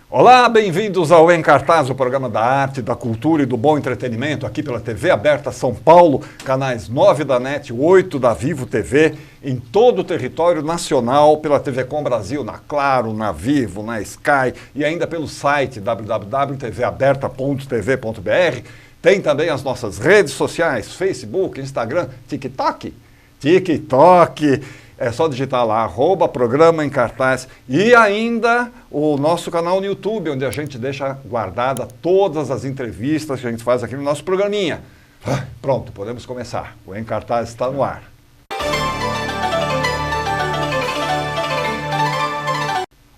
Olá, bem-vindos ao Em Cartaz, o programa da arte, da cultura e do bom entretenimento, aqui pela TV Aberta São Paulo, canais 9 da NET, 8 da Vivo TV, em todo o território nacional, pela TV Com Brasil, na Claro, na Vivo, na Sky e ainda pelo site www.tvaberta.tv.br. Tem também as nossas redes sociais, Facebook, Instagram, TikTok. É só digitar lá, @programa em cartaz, e ainda o nosso canal no YouTube, onde a gente deixa guardada todas as entrevistas que a gente faz aqui no nosso programinha. Pronto, podemos começar. O Em Cartaz está no ar.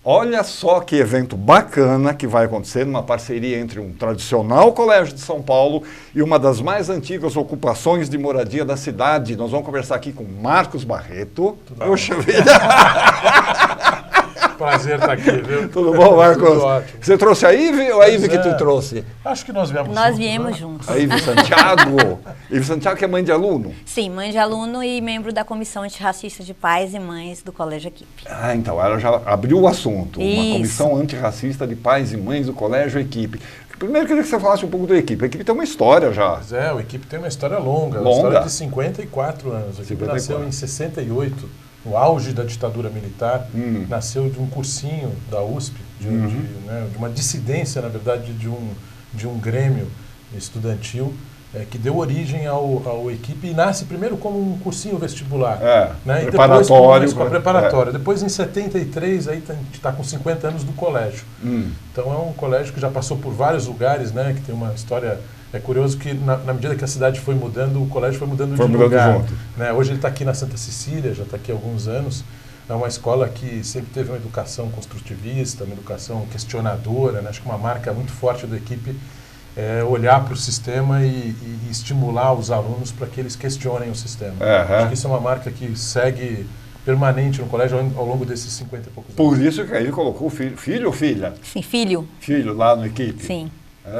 Olha só que evento bacana que vai acontecer numa parceria entre um tradicional colégio de São Paulo e uma das mais antigas ocupações de moradia da cidade. Nós vamos conversar aqui com Marcos Barreto. Puxa vida! Prazer estar aqui, viu? Tudo bom, Marcos? Tudo ótimo. Você trouxe a Ive ou a Ive que tu trouxe? Acho que nós viemos Nós juntos. viemos né? juntos. A Ive Santiago. Ive Santiago que é mãe de aluno? Sim, mãe de aluno e membro da Comissão Antirracista de Pais e Mães do Colégio Equipe. Ah, então ela já abriu o assunto. Isso. Uma comissão antirracista de pais e mães do Colégio Equipe. Primeiro, eu queria que você falasse um pouco do Equipe. A Equipe tem uma história já. Pois é, o Equipe tem uma história longa. Uma Longa? história de 54 anos. A Equipe 54. nasceu em 68, no auge da ditadura militar. Nasceu de um cursinho da USP, de uma dissidência, na verdade, de um grêmio estudantil, que deu origem ao Equipe e nasce primeiro como um cursinho vestibular. Né? Preparatório. E depois, preparatório. Depois, em 73, aí a gente está com 50 anos do colégio. Então, é um colégio que já passou por vários lugares, né? Que tem uma história... É curioso que, na medida que a cidade foi mudando, o colégio foi mudando de lugar. Junto. Né? Hoje ele está aqui na Santa Cecília, já está aqui há alguns anos. É uma escola que sempre teve uma educação construtivista, uma educação questionadora. Né? Acho que uma marca muito forte da Equipe é olhar para o sistema e estimular os alunos para que eles questionem o sistema. Acho que isso é uma marca que segue permanente no colégio ao longo desses 50 e poucos anos. Por isso que aí colocou o filho ou filha? Sim, filho. Filho lá no Equipe. Sim.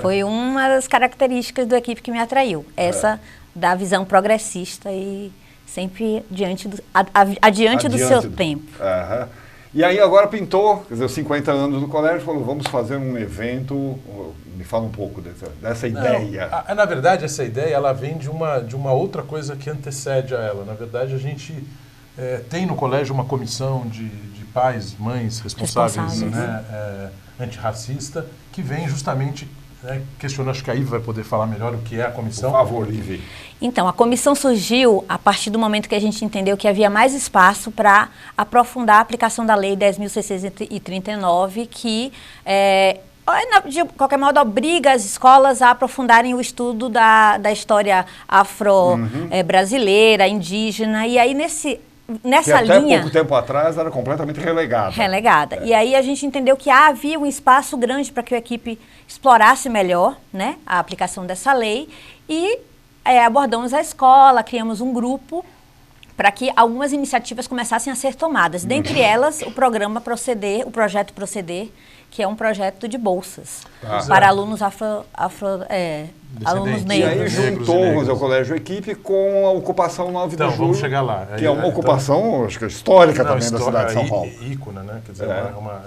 Foi uma das características do Equipe que me atraiu. Essa da visão progressista e sempre adiante do seu tempo. E aí agora pintou, quer dizer, os 50 anos do colégio, falou, vamos fazer um evento. Me fala um pouco dessa ideia. Na verdade, essa ideia ela vem de uma outra coisa que antecede a ela. Na verdade, a gente tem no colégio uma comissão de pais, mães responsáveis. Né, antirracista, que vem justamente questionando, acho que a Ive vai poder falar melhor o que é a comissão. Por favor, Ive. Então, a comissão surgiu a partir do momento que a gente entendeu que havia mais espaço para aprofundar a aplicação da Lei 10.639, que, de qualquer modo, obriga as escolas a aprofundarem o estudo da história afro-brasileira, indígena, e aí nessa até linha... pouco tempo atrás era completamente relegada. E aí a gente entendeu que havia um espaço grande para que a Equipe explorasse melhor, né, a aplicação dessa lei e abordamos a escola, criamos um grupo para que algumas iniciativas começassem a ser tomadas. Dentre elas, o projeto Proceder, que é um projeto de bolsas para alunos alunos negros. E aí juntou o Colégio Equipe com a ocupação 9 de julho. Vamos chegar lá. Que é uma ocupação, acho que histórica também da cidade de São Paulo. Ícona, né? Quer dizer, é uma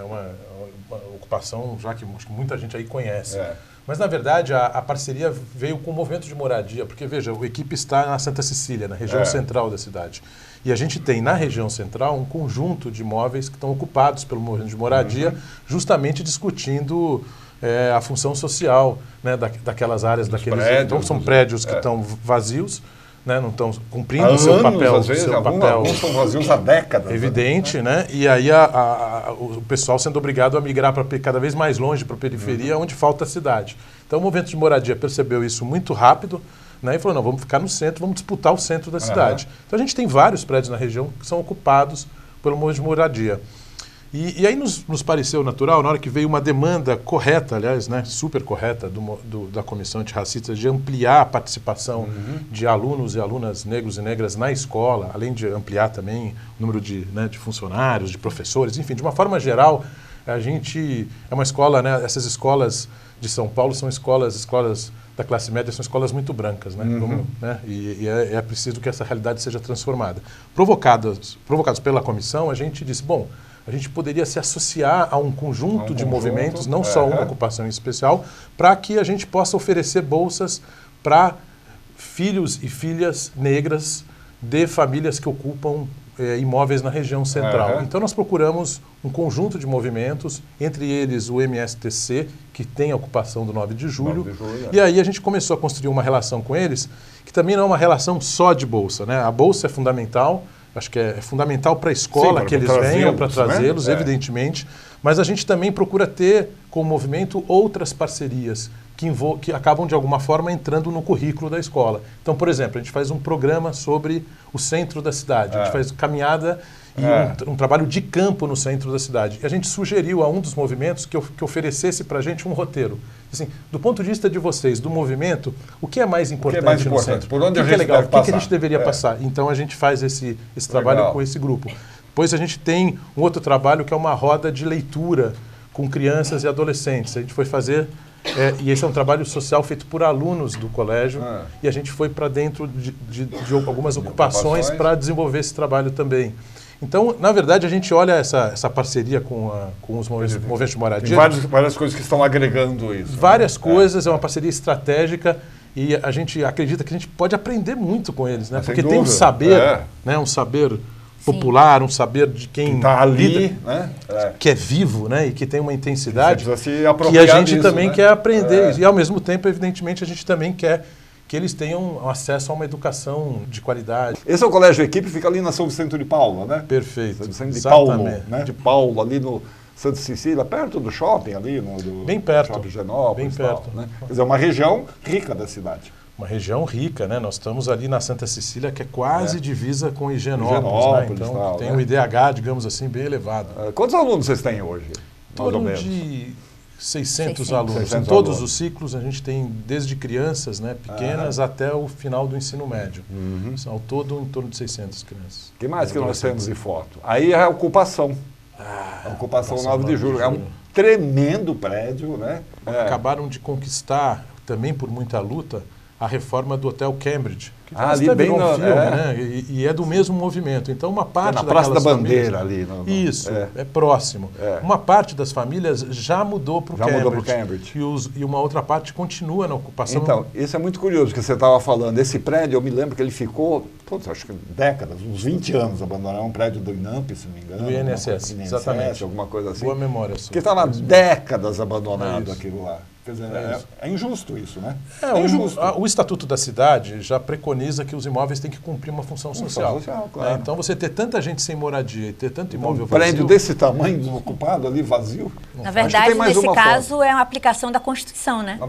ocupação já que muita gente aí conhece. Mas, na verdade, a parceria veio com o movimento de moradia, porque, veja, o Equipe está na Santa Cecília, na região central da cidade. E a gente tem, na região central, um conjunto de imóveis que estão ocupados pelo movimento de moradia, justamente discutindo a função social, né, daquelas áreas, daqueles prédios. Então, são prédios que estão vazios, né, não estão cumprindo o seu papel. Às vezes, alguns estão vazios há décadas. Evidente, né? E aí o pessoal sendo obrigado a migrar para cada vez mais longe para a periferia, onde falta a cidade. Então, o movimento de moradia percebeu isso muito rápido, né, e falou, não, vamos ficar no centro, vamos disputar o centro da cidade. Então, a gente tem vários prédios na região que são ocupados pelo movimento de moradia. E aí nos pareceu natural, na hora que veio uma demanda correta, aliás, né, super correta, da Comissão Antirracista, de ampliar a participação de alunos e alunas negros e negras na escola, além de ampliar também o número de funcionários, de professores, enfim, de uma forma geral, a gente é uma escola, né, essas escolas de São Paulo são escolas da classe média, são escolas muito brancas, né? E é preciso que essa realidade seja transformada. Provocados pela comissão, a gente disse, bom, a gente poderia se associar a um conjunto de movimentos, não só uma ocupação em especial, para que a gente possa oferecer bolsas para filhos e filhas negras de famílias que ocupam imóveis na região central. Então nós procuramos um conjunto de movimentos, entre eles o MSTC, que tem a ocupação do 9 de julho, e aí a gente começou a construir uma relação com eles, que também não é uma relação só de bolsa, né? A bolsa é fundamental, acho que é fundamental para a escola que eles venham, para trazê-los, né? Evidentemente, mas a gente também procura ter com o movimento outras parcerias que acabam de alguma forma entrando no currículo da escola. Então, por exemplo, a gente faz um programa sobre o centro da cidade, a gente faz caminhada e um trabalho de campo no centro da cidade. E a gente sugeriu a um dos movimentos que oferecesse para a gente um roteiro. Assim, do ponto de vista de vocês, do movimento, o que é mais importante no centro? Por onde o que é legal? O que a gente deveria passar? Então a gente faz esse trabalho com esse grupo. Depois a gente tem um outro trabalho que é uma roda de leitura com crianças e adolescentes. A gente foi fazer... e esse é um trabalho social feito por alunos do colégio e a gente foi para dentro de algumas ocupações para desenvolver esse trabalho também. Então, na verdade, a gente olha essa parceria com os movimentos de moradia. Tem várias coisas que estão agregando isso. Várias coisas, é uma parceria estratégica e a gente acredita que a gente pode aprender muito com eles, né? Porque tem um saber, né? Um saber popular, um saber de quem está ali, né? Que é vivo, né? E que tem uma intensidade que a gente também quer aprender. E ao mesmo tempo, evidentemente, a gente também quer que eles tenham acesso a uma educação de qualidade. Esse é o Colégio Equipe, fica ali na São Vicente de Paula, né? Perfeito. São Vicente de Paulo, né? De Paulo, ali no Santa Cecília, perto do shopping ali, bem perto. Shopping Genópolis, bem perto. Né? Quer dizer, uma região rica da cidade. Uma região rica, né? Nós estamos ali na Santa Cecília, que é quase divisa com Higienópolis, né? Então tem um IDH, digamos assim, bem elevado. Quantos alunos vocês têm hoje? Em torno de 600 alunos. Em todos os ciclos, a gente tem desde crianças, né, pequenas até o final do ensino médio. Ao todo, em torno de 600 crianças. O que mais que nós temos de foto? Aí é a ocupação. A ocupação 9 de julho. É um tremendo prédio, né? Acabaram de conquistar, também por muita luta, a reforma do Hotel Cambridge. Que ali bem no filme, né? E é do mesmo movimento. Então, uma parte na Praça da Bandeira famílias, ali. Isso, é próximo. Uma parte das famílias já mudou para o Cambridge. E uma outra parte continua na ocupação. Então, isso é muito curioso que você estava falando. Esse prédio, eu me lembro que ele ficou, acho que décadas, uns 20 anos abandonado. É um prédio do INAMP, se não me engano. Do INSS, exatamente. Alguma coisa assim. Boa memória sua. Que estava décadas abandonado aquilo lá. Quer dizer, é injusto isso, né? Injusto. O Estatuto da Cidade já preconiza que os imóveis têm que cumprir uma função social. Claro. Então, você ter tanta gente sem moradia e ter tanto imóvel vazio... Um prédio desse tamanho, ocupado ali, vazio... Na verdade, nesse caso, é uma aplicação da Constituição, né?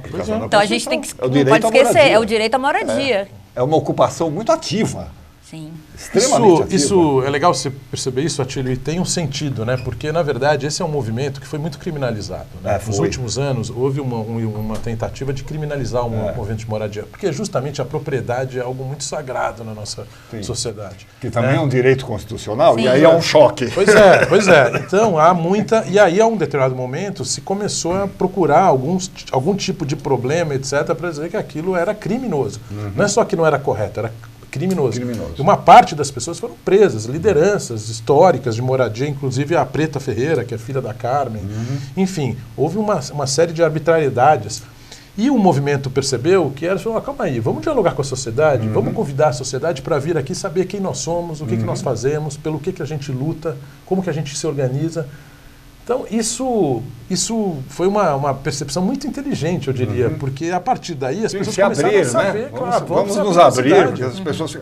Então, a gente tem que... Não pode esquecer, é o direito à moradia. É uma ocupação muito ativa. Sim. Isso é legal você perceber isso, Atílio, e tem um sentido, né? Porque, na verdade, esse é um movimento que foi muito criminalizado. Né? Nos últimos anos, houve uma tentativa de criminalizar o movimento de moradia, porque justamente a propriedade é algo muito sagrado na nossa sociedade. Que também é um direito constitucional, e aí é um choque. Pois é. Então, há muita... E aí, a um determinado momento, se começou a procurar algum tipo de problema, etc., para dizer que aquilo era criminoso. Não é só que não era correto, era criminoso. E uma parte das pessoas foram presas, lideranças históricas de moradia, inclusive a Preta Ferreira, que é filha da Carmen. Enfim, houve uma série de arbitrariedades. E o movimento percebeu que era, falou, calma aí, vamos dialogar com a sociedade, vamos convidar a sociedade para vir aqui saber quem nós somos, o que nós fazemos, pelo que a gente luta, como que a gente se organiza. Então, isso foi uma percepção muito inteligente, eu diria, porque a partir daí as pessoas começaram a saber, né? Vamos nos abrir, porque as pessoas...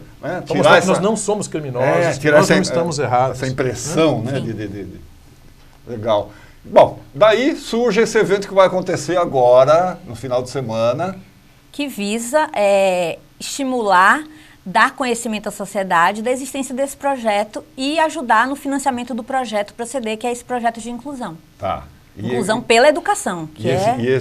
Nós não somos criminosos, nós não estamos errados. Essa impressão, né? Legal. Bom, daí surge esse evento que vai acontecer agora, no final de semana. Que visa estimular, dar conhecimento à sociedade da existência desse projeto e ajudar no financiamento do projeto Proceder, que é esse projeto de inclusão. Tá. Inclusão pela educação, que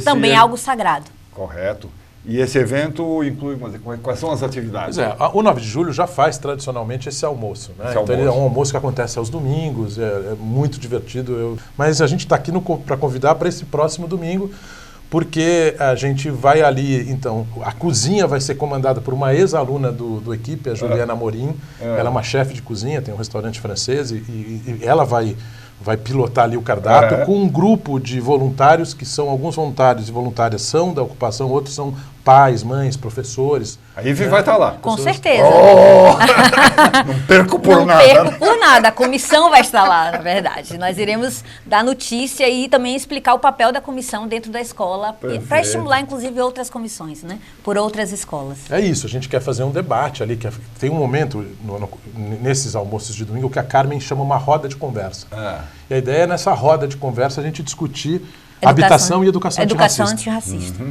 também algo sagrado. Correto. E esse evento inclui, quais são as atividades? O 9 de julho já faz tradicionalmente esse almoço. Né? Então ele é um almoço que acontece aos domingos, é muito divertido. Mas a gente está aqui para convidar para esse próximo domingo, porque a gente vai ali, então, a cozinha vai ser comandada por uma ex-aluna do Equipe, a Juliana Amorim. Ela é uma chefe de cozinha, tem um restaurante francês e ela vai vai pilotar ali o cardápio com um grupo de voluntários, que são alguns voluntários e voluntárias são da ocupação, outros são pais, mães, professores. A Ivy vai estar lá. Com certeza. Não perco por Não nada. perco por nada. A comissão vai estar lá, na verdade. Nós iremos dar notícia e também explicar o papel da comissão dentro da escola, para estimular, inclusive, outras comissões, né? Por outras escolas. É isso, a gente quer fazer um debate ali, tem um momento nesses almoços de domingo que a Carmen chama uma roda de conversa. E a ideia é nessa roda de conversa a gente discutir habitação e educação antirracista.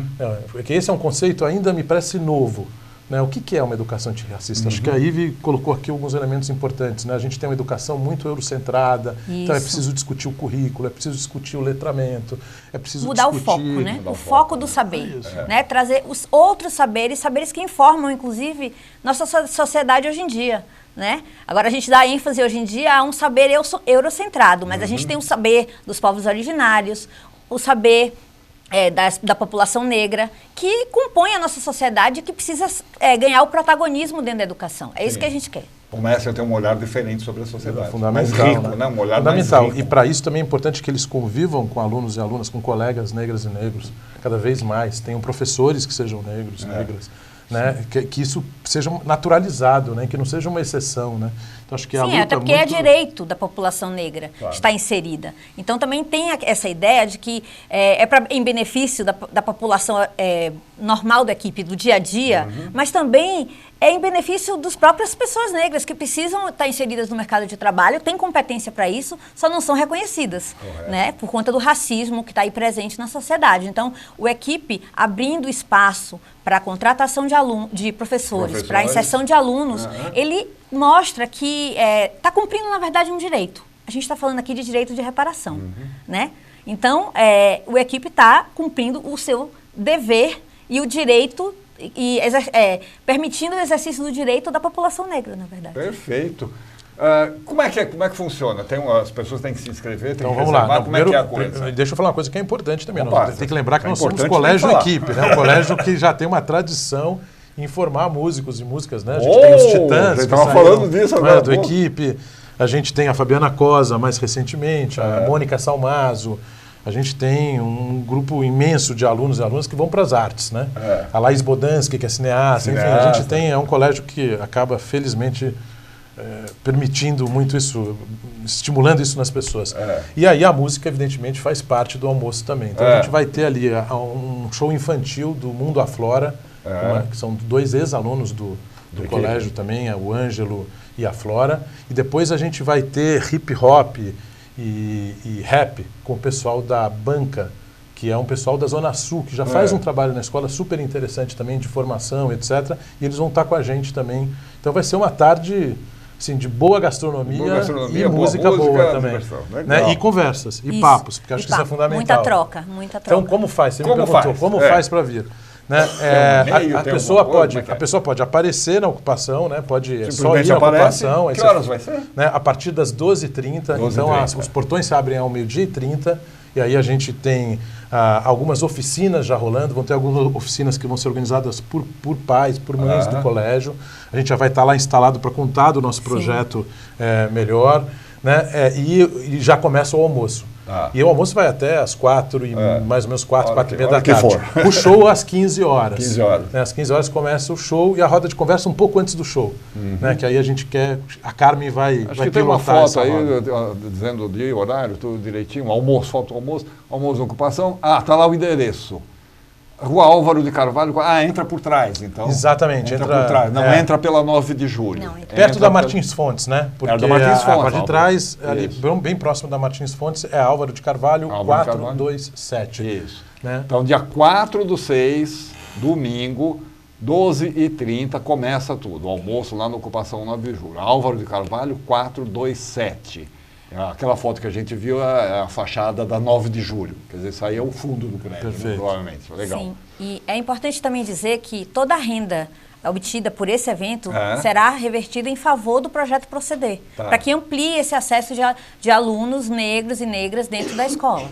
Porque esse é um conceito ainda me parece novo. Né? O que é uma educação antirracista? Acho que a Ivy colocou aqui alguns elementos importantes. Né? A gente tem uma educação muito eurocentrada, então é preciso discutir o currículo, é preciso discutir o letramento, é preciso mudar discutir... o foco, né? O foco do saber. Né? Trazer os outros saberes que informam, inclusive, nossa sociedade hoje em dia. Né? Agora a gente dá ênfase hoje em dia a um saber eurocentrado, mas a gente tem o saber dos povos originários, o saber da população negra, que compõe a nossa sociedade, que precisa ganhar o protagonismo dentro da educação. É isso que a gente quer. Começa a ter um olhar diferente sobre a sociedade. Fundamental, mais rico, né? Um olhar fundamental. mais rico. E para isso também é importante que eles convivam com alunos e alunas, com colegas negras e negros, cada vez mais. Tenham professores que sejam negros, negras. Né? Que isso seja naturalizado, né? Que não seja uma exceção. Né? Então, acho que a luta até porque é direito da população negra estar inserida. Então também tem essa ideia de que em benefício da população normal da equipe, do dia a dia, mas também é em benefício das próprias pessoas negras que precisam estar inseridas no mercado de trabalho, têm competência para isso, só não são reconhecidas, né? Por conta do racismo que está aí presente na sociedade. Então, o equipe abrindo espaço para a contratação de professores, para a inserção de alunos, ele mostra que está cumprindo, na verdade, um direito. A gente está falando aqui de direito de reparação, né? Então, o equipe está cumprindo o seu dever e o direito e permitindo o exercício do direito da população negra, na verdade. Perfeito. Como é que funciona? As pessoas têm que se inscrever, tem então, que vamos reservar, lá. como é que é a coisa? Deixa eu falar uma coisa que é importante também. Tem que lembrar que nós somos colégio equipe, né? Um colégio que já tem uma tradição em formar músicos e músicas, né? A gente tem os Titãs, você estava falando disso agora, do equipe. A gente tem a Fabiana Cosa, mais recentemente, a Mônica Salmazo. A gente tem um grupo imenso de alunos e alunas que vão para as artes, né? A Laís Bodansky, que é cineasta. Enfim, a gente tem, é um colégio que acaba, felizmente, permitindo muito isso, estimulando isso nas pessoas. E aí a música, evidentemente, faz parte do almoço também. Então a gente vai ter ali um show infantil do Mundo Aflora, que são 2 ex-alunos do colégio também, o Ângelo e a Flora. E depois a gente vai ter hip hop e rap com o pessoal da Banca, que é um pessoal da Zona Sul, que já faz um trabalho na escola super interessante também, de formação, etc. E eles vão estar com a gente também. Então vai ser uma tarde assim, de boa gastronomia e música boa também. Né? E conversas, e papos, porque acho que isso é fundamental. Muita troca. Então, como faz? Você me perguntou, como faz para vir? Né? A pessoa pode aparecer na ocupação, né? Pode só ir na ocupação. Que horas vai ser? Né? A partir das 12h30. Então, os portões se abrem ao 12h30. E aí a gente tem algumas oficinas já rolando. Vão ter algumas oficinas que vão ser organizadas por pais, por mães do colégio. A gente já vai estar lá instalado para contar do nosso projeto melhor. Né? E já começa o almoço. E o almoço vai até às 4 e mais ou menos 4h30 da tarde. O show às 15 horas. 15 horas. Né? Às 15 horas começa o show e a roda de conversa um pouco antes do show. Né? Que aí a gente quer... A Carmen vai Acho que tem uma foto aí dizendo o dia, o horário, tudo direitinho. Almoço, foto do almoço. Almoço na ocupação. Está lá o endereço. Rua Álvaro de Carvalho, entra por trás, então. Exatamente. Entra por trás, não entra pela 9 de julho. Não, perto da Martins Fontes, né? Porque da Martins Fontes, a parte de trás, ali, bem próximo da Martins Fontes, é Álvaro de Carvalho, 427. Isso. Né? Então, dia 4/6, domingo, 12h30, começa tudo. O almoço lá na Ocupação 9 de julho. Álvaro de Carvalho, 427. Aquela foto que a gente viu é a fachada da 9 de julho. Quer dizer, isso aí é o fundo do prédio, provavelmente. Legal. Sim, e é importante também dizer que toda a renda obtida por esse evento será revertida em favor do projeto Proceder, para que amplie esse acesso de alunos negros e negras dentro da escola.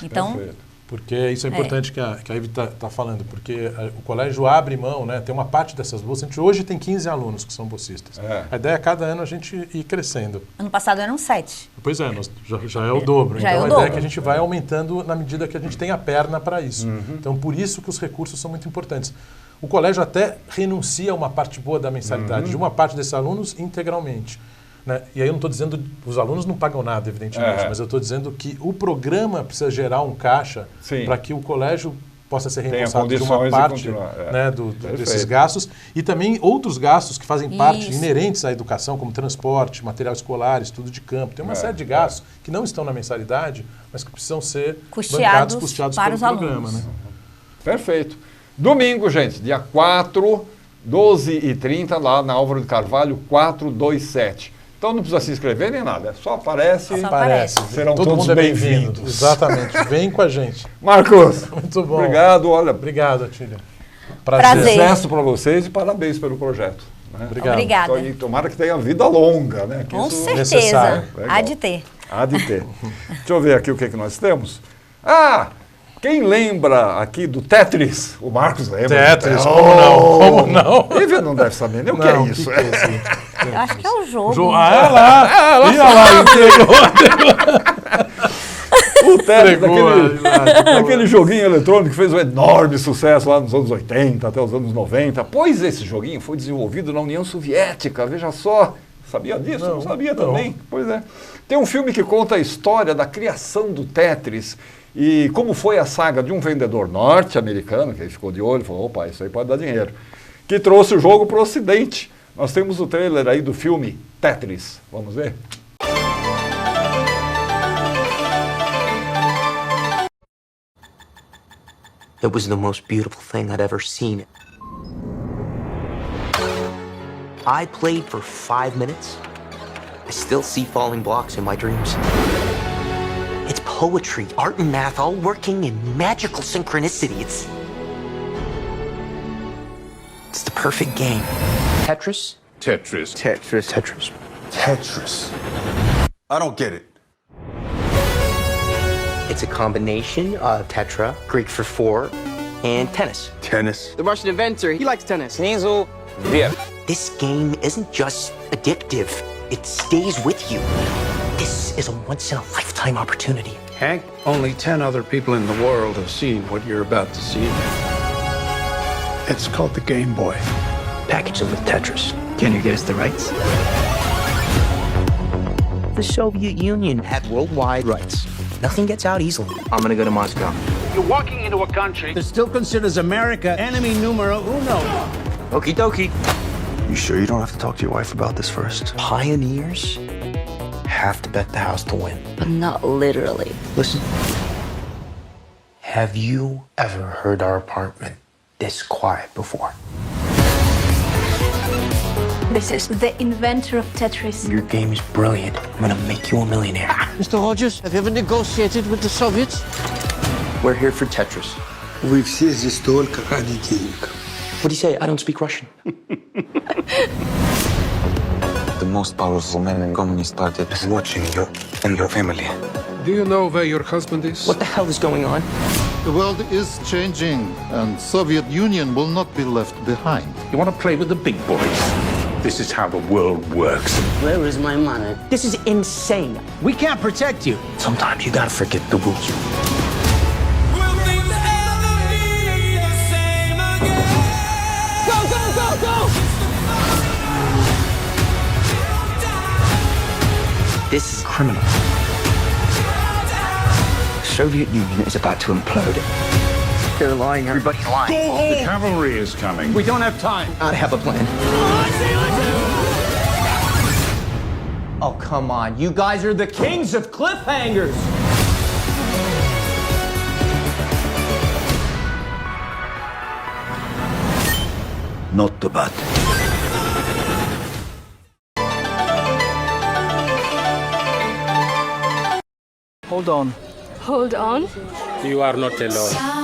Então, Porque isso é importante que a Ivy está falando, porque o colégio abre mão, né? Tem uma parte dessas bolsas. A gente hoje tem 15 alunos que são bolsistas. A ideia é cada ano a gente ir crescendo. Ano passado eram 7. Pois é, já é o dobro. Já então é o a ideia dobro. é que a gente vai aumentando na medida que a gente tem a perna para isso. Então por isso que os recursos são muito importantes. O colégio até renuncia a uma parte boa da mensalidade de uma parte desses alunos integralmente. Né? E aí eu não estou dizendo, os alunos não pagam nada, evidentemente, mas eu estou dizendo que o programa precisa gerar um caixa para que o colégio possa ser reembolsado de uma parte, né, desses gastos, e também outros gastos que fazem parte inerentes à educação, como transporte, material escolar, estudo de campo. Tem uma série de gastos que não estão na mensalidade, mas que precisam ser custeados para pelo os programa. Né? Perfeito. Domingo, gente, dia 4, 12h30, lá na Álvaro de Carvalho, 427. Então não precisa se inscrever nem nada, só aparece. Serão Todo todos mundo é bem-vindos. Exatamente, vem com a gente. Marcos, muito bom. Obrigado, olha. Obrigado, Atília. Prazer. Sucesso para vocês e parabéns pelo projeto. Né? Obrigado. Obrigada. Então, tomara que tenha vida longa, né? Que Com isso certeza. necessário. Há de ter. Há de ter. Deixa eu ver aqui o que nós temos. Quem lembra aqui do Tetris? O Marcos lembra. Tetris, como não? Como não? Ele não deve saber nem o que é isso. Eu acho que é o jogo. Olha lá, O Tetris, aquele joguinho eletrônico que fez um enorme sucesso lá nos anos 80 até os anos 90. Pois esse joguinho foi desenvolvido na União Soviética, veja só. Sabia disso? Não sabia também. Pois é. Tem um filme que conta a história da criação do Tetris e como foi a saga de um vendedor norte-americano, que ele ficou de olho e falou, opa, isso aí pode dar dinheiro, que trouxe o jogo para o Ocidente. Nós temos o trailer aí do filme Tetris. Vamos ver? It was the most beautiful thing I'd ever seen. I played for 5 minutes. I still see falling blocks in my dreams. It's poetry, art and math all working in magical synchronicity. It's the perfect game. Tetris? Tetris. Tetris. Tetris. Tetris. I don't get it. It's a combination of tetra, Greek for 4, and tennis. Tennis. The Russian inventor, he likes tennis. Снизу вверх. This game isn't just addictive, it stays with you. This is a once-in-a-lifetime opportunity. Hank, only 10 other people in the world have seen what you're about to see. It's called the Game Boy. Package it with Tetris. Can you get us the rights? The Soviet Union had worldwide rights. Nothing gets out easily. I'm gonna go to Moscow. You're walking into a country that still considers America enemy numero uno. Okie dokie. You sure you don't have to talk to your wife about this first? Pioneers have to bet the house to win. But not literally. Listen. Have you ever heard our apartment this quiet before? This is the inventor of Tetris. Your game is brilliant. I'm gonna make you a millionaire. Mr. Rogers, have you ever negotiated with the Soviets? We're here for Tetris. Вы все здесь только ради денег. What do you say? I don't speak Russian. The most powerful man in Communist Party is watching you and your family. Do you know where your husband is? What the hell is going on? The world is changing, and Soviet Union will not be left behind. You want to play with the big boys? This is how the world works. Where is my money? This is insane. We can't protect you. Sometimes you gotta forget the rules. Go, go, go, go! This is criminal. The Soviet Union is about to implode. They're lying. Everybody's lying. Go home! The cavalry is coming. We don't have time. I have a plan. Oh, come on. You guys are the kings of cliffhangers. Not too bad. Hold on. Hold on. You are not alone.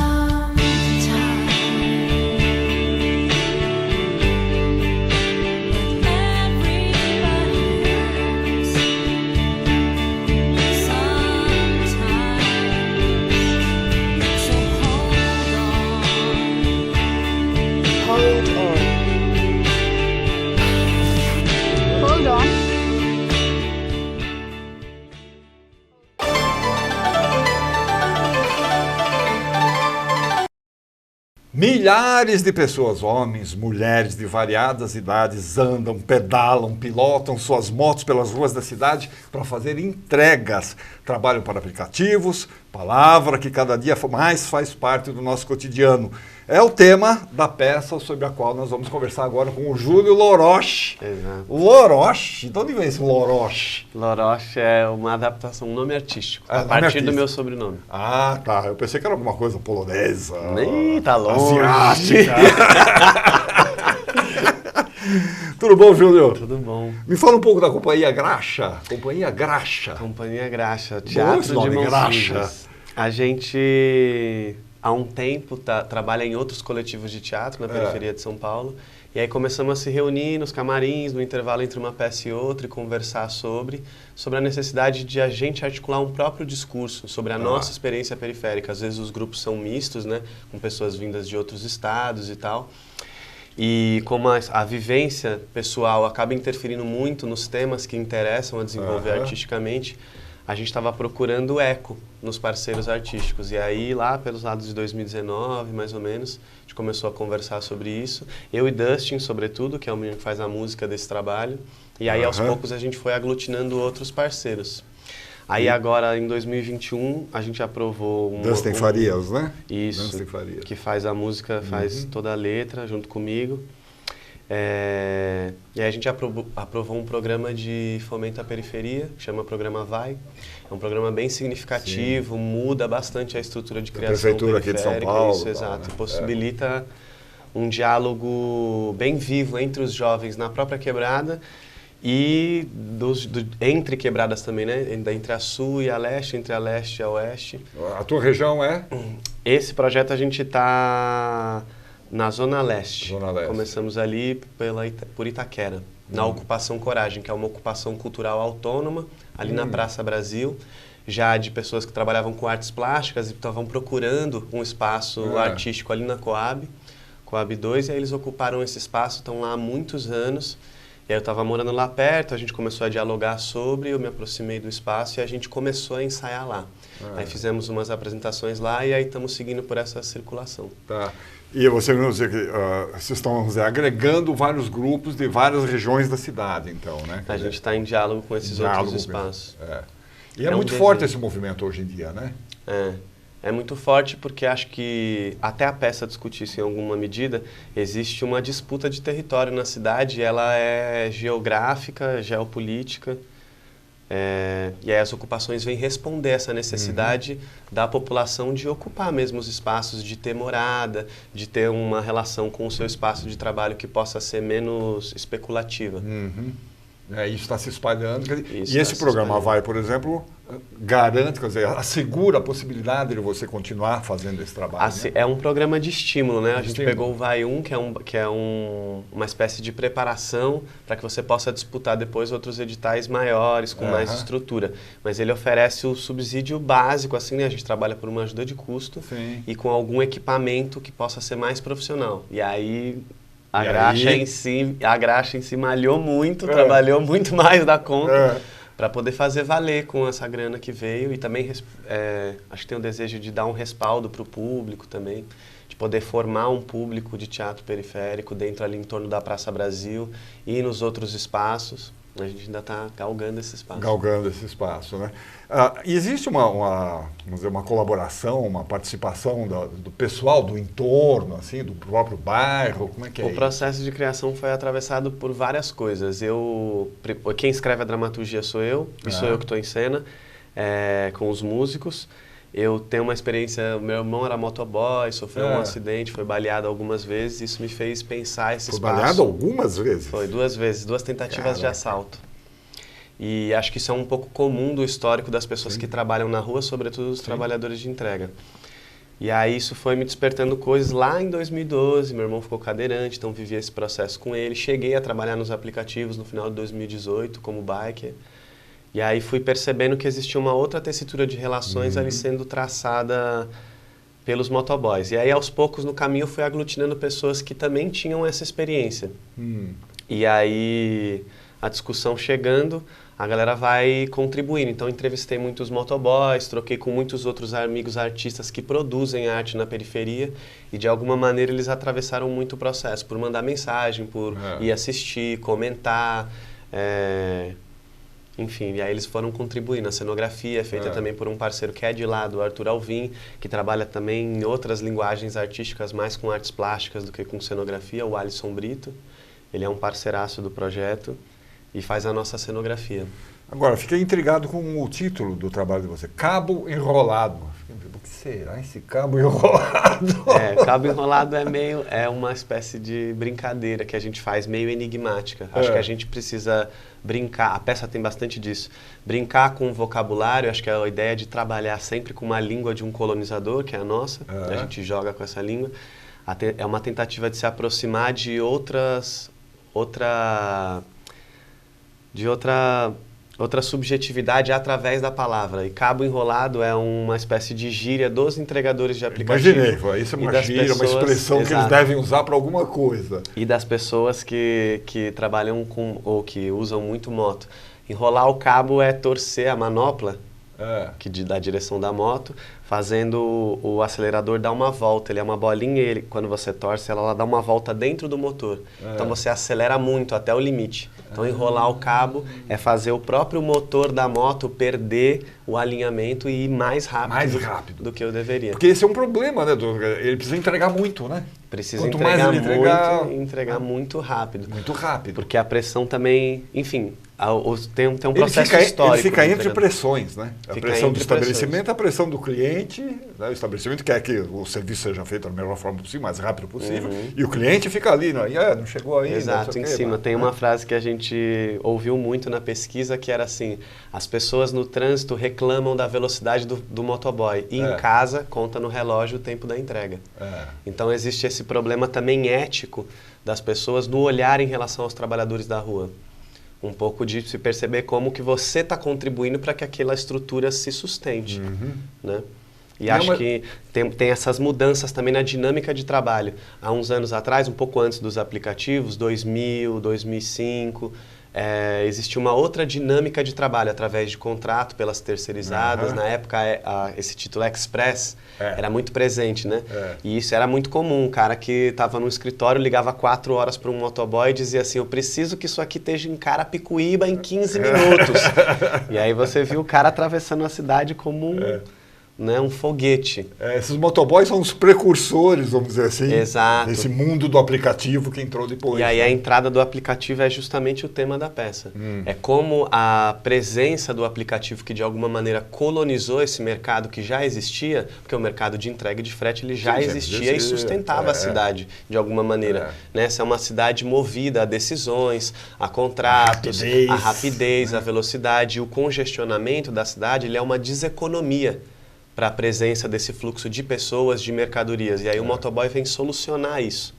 Milhares de pessoas, homens, mulheres de variadas idades, andam, pedalam, pilotam suas motos pelas ruas da cidade para fazer entregas. Trabalham para aplicativos, palavra que cada dia mais faz parte do nosso cotidiano. É o tema da peça sobre a qual nós vamos conversar agora com o Júlio Loroche. Exato. Loroche? De onde vem esse Loroche? Loroche é uma adaptação, um nome artístico, a nome partir artístico. do meu sobrenome. Ah, tá. Eu pensei que era alguma coisa polonesa. Nem tá longe. Asiática. Tudo bom, Júlio? Tudo bom. Me fala um pouco da Companhia Graxa. Companhia Graxa. Companhia Graxa, Bom esse Teatro nome, de Mãos Graxa. Sujas. A gente, há um tempo, trabalha em outros coletivos de teatro na periferia de São Paulo. E aí começamos a se reunir nos camarins, no intervalo entre uma peça e outra, e conversar sobre a necessidade de a gente articular um próprio discurso sobre a nossa experiência periférica. Às vezes os grupos são mistos, né, com pessoas vindas de outros estados e tal. E como a vivência pessoal acaba interferindo muito nos temas que interessam a desenvolver artisticamente, a gente estava procurando eco nos parceiros artísticos. E aí, lá pelos lados de 2019, mais ou menos, a gente começou a conversar sobre isso. Eu e Dustin, sobretudo, que é o menino que faz a música desse trabalho. E aí, aos poucos, a gente foi aglutinando outros parceiros. Aí agora, em 2021, a gente aprovou... Dustin Farias, né? Isso, Dustin Farias. que faz a música, faz toda a letra junto comigo. E aí a gente aprovou um programa de fomento à periferia, que chama Programa Vai. É um programa bem significativo, muda bastante a estrutura de criação Prefeitura aqui de São Paulo. Isso, exato. Né? Possibilita um diálogo bem vivo entre os jovens na própria quebrada e entre quebradas também, né? Entre a sul e a leste, entre a leste e a oeste. A tua região é? Esse projeto a gente está na Zona Leste. Zona Leste. Começamos ali por Itaquera, na Ocupação Coragem, que é uma ocupação cultural autônoma, ali na Praça Brasil, já de pessoas que trabalhavam com artes plásticas e estavam procurando um espaço artístico ali na Coab 2, e aí eles ocuparam esse espaço, estão lá há muitos anos. E aí eu estava morando lá perto, a gente começou a dialogar sobre, eu me aproximei do espaço e a gente começou a ensaiar lá. Aí fizemos umas apresentações lá e aí estamos seguindo por essa circulação. Tá. E você não dizer que vocês estão, vamos dizer, agregando vários grupos de várias regiões da cidade, então, né? A gente está em diálogo com esses outros espaços. E é muito forte esse movimento hoje em dia, né? É muito forte porque acho que, até a peça discutir isso em alguma medida, existe uma disputa de território na cidade, ela é geográfica, geopolítica, e aí as ocupações vêm responder essa necessidade da população de ocupar mesmo os espaços, de ter morada, de ter uma relação com o seu espaço de trabalho que possa ser menos especulativa. Isso está se espalhando. E esse programa Vai, por exemplo, garante, quer dizer, assegura a possibilidade de você continuar fazendo esse trabalho. Né? É um programa de estímulo, né? A gente pegou o Vai 1, que é uma espécie de preparação para que você possa disputar depois outros editais maiores, com mais estrutura. Mas ele oferece o subsídio básico, assim, né? A gente trabalha por uma ajuda de custo e com algum equipamento que possa ser mais profissional. E aí... A Graxa em si malhou muito, trabalhou muito mais da conta para poder fazer valer com essa grana que veio e também acho que tem o desejo de dar um respaldo para o público também, de poder formar um público de teatro periférico dentro ali em torno da Praça Brasil e nos outros espaços. A gente ainda está galgando esse espaço. Galgando esse espaço, né? Existe vamos dizer, uma colaboração, uma participação do pessoal do entorno, assim, do próprio bairro? Como é que é O processo de criação foi atravessado por várias coisas. Quem escreve a dramaturgia sou eu, e sou eu que estou em cena, com os músicos. Eu tenho uma experiência, meu irmão era motoboy, sofreu um acidente, foi baleado algumas vezes, isso me fez pensar esse espaço. Foi baleado algumas vezes? Foi, 2 vezes, 2 tentativas de assalto. E acho que isso é um pouco comum do histórico das pessoas que trabalham na rua, sobretudo os trabalhadores de entrega. E aí isso foi me despertando coisas lá em 2012, meu irmão ficou cadeirante, então vivi esse processo com ele. Cheguei a trabalhar nos aplicativos no final de 2018 como biker. E aí fui percebendo que existia uma outra tessitura de relações ali sendo traçada pelos motoboys. E aí, aos poucos, no caminho, fui aglutinando pessoas que também tinham essa experiência. E aí, a discussão chegando, a galera vai contribuindo. Então, entrevistei muitos motoboys, troquei com muitos outros amigos artistas que produzem arte na periferia e, de alguma maneira, eles atravessaram muito o processo, por mandar mensagem, por ir assistir, comentar, enfim, e aí eles foram contribuindo. A cenografia é feita também por um parceiro que é de lá, do Arthur Alvim, que trabalha também em outras linguagens artísticas, mais com artes plásticas do que com cenografia, o Alisson Brito. Ele é um parceiraço do projeto e faz a nossa cenografia. Agora, fiquei intrigado com o título do trabalho de você, Cabo Enrolado. O que será esse cabo enrolado? Cabo enrolado é uma espécie de brincadeira que a gente faz meio enigmática. Acho que a gente precisa brincar, a peça tem bastante disso. Brincar com o vocabulário, acho que é a ideia de trabalhar sempre com uma língua de um colonizador, que é a nossa, a gente joga com essa língua. É uma tentativa de se aproximar de outra subjetividade através da palavra. E cabo enrolado é uma espécie de gíria dos entregadores de aplicativo. Imaginei, isso é uma gíria, uma expressão que eles devem usar para alguma coisa. E das pessoas que trabalham com, ou que usam muito moto. Enrolar o cabo é torcer a manopla, da direção da moto, fazendo o acelerador dar uma volta. Ele é uma bolinha e quando você torce, ela dá uma volta dentro do motor. Então você acelera muito, até o limite. Então enrolar o cabo é fazer o próprio motor da moto perder o alinhamento e ir mais rápido do que eu deveria. Porque esse é um problema, né? Ele precisa entregar muito, né? Precisa Quanto mais ele entregar muito rápido. Muito rápido. Porque a pressão também, enfim, tem um processo histórico. Ele fica entre pressões, né? A pressão do estabelecimento, a pressão do cliente, né? O estabelecimento quer que o serviço seja feito da melhor forma possível, mais rápido possível, e o cliente fica ali, né? Não chegou ainda. Exato, em cima. Tem uma frase que a gente ouviu muito na pesquisa, que era assim, as pessoas no trânsito reclamam da velocidade do motoboy, e em casa conta no relógio o tempo da entrega. Então existe esse problema também ético das pessoas no olhar em relação aos trabalhadores da rua. Um pouco de se perceber como que você está contribuindo para que aquela estrutura se sustente, né? E acho que tem essas mudanças também na dinâmica de trabalho. Há uns anos atrás, um pouco antes dos aplicativos, 2000, 2005, existia uma outra dinâmica de trabalho através de contrato pelas terceirizadas. Na época, esse título Express era muito presente, né? E isso era muito comum. Um cara que estava no escritório, ligava 4 horas para um motoboy e dizia assim, eu preciso que isso aqui esteja em Carapicuíba em 15 minutos. E aí você viu o cara atravessando a cidade como um foguete. Esses motoboys são os precursores, vamos dizer assim, Exato. desse mundo do aplicativo que entrou depois. E aí a entrada do aplicativo é justamente o tema da peça. É como a presença do aplicativo que de alguma maneira colonizou esse mercado que já existia, porque o mercado de entrega e de frete ele já existia e sustentava a cidade de alguma maneira. Né? Essa é uma cidade movida a decisões, a contratos, a rapidez, a velocidade. O congestionamento da cidade ele é uma deseconomia para a presença desse fluxo de pessoas, de mercadorias. E aí o motoboy vem solucionar isso.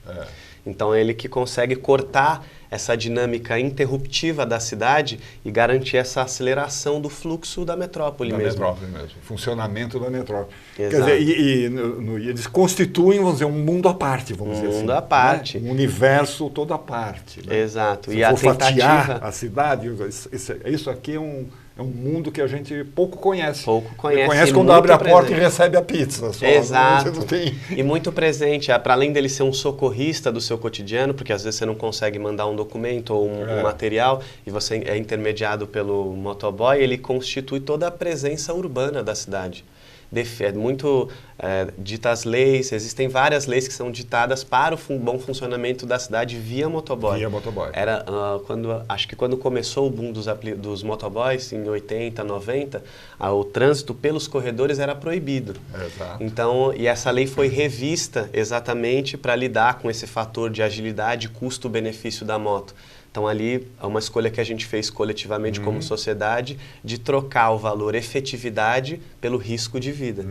Então ele que consegue cortar essa dinâmica interruptiva da cidade e garantir essa aceleração do fluxo da metrópole mesmo. Da metrópole mesmo, funcionamento da metrópole. Exato. Quer dizer, eles constituem, vamos dizer, um mundo à parte, vamos dizer assim. Um mundo à parte. Né? Um universo todo à parte. Né? Exato. Se e a for tentativa... fatiar a cidade, isso aqui é um mundo que a gente pouco conhece. Pouco conhece. Conhece quando abre a porta e recebe a pizza. Só, Exato. Você não tem... E muito presente, para além dele ser um socorrista do seu cotidiano, porque às vezes você não consegue mandar um documento ou um material e você é intermediado pelo motoboy, ele constitui toda a presença urbana da cidade. Muito dita as leis, existem várias leis que são ditadas para o bom funcionamento da cidade via motoboy. Via motoboy. Era, acho que quando começou o boom dos motoboys, em 80, 90, o trânsito pelos corredores era proibido. Exato. Então, e essa lei foi revista exatamente para lidar com esse fator de agilidade e custo-benefício da moto. Então, ali é uma escolha que a gente fez coletivamente como sociedade de trocar o valor efetividade pelo risco de vida,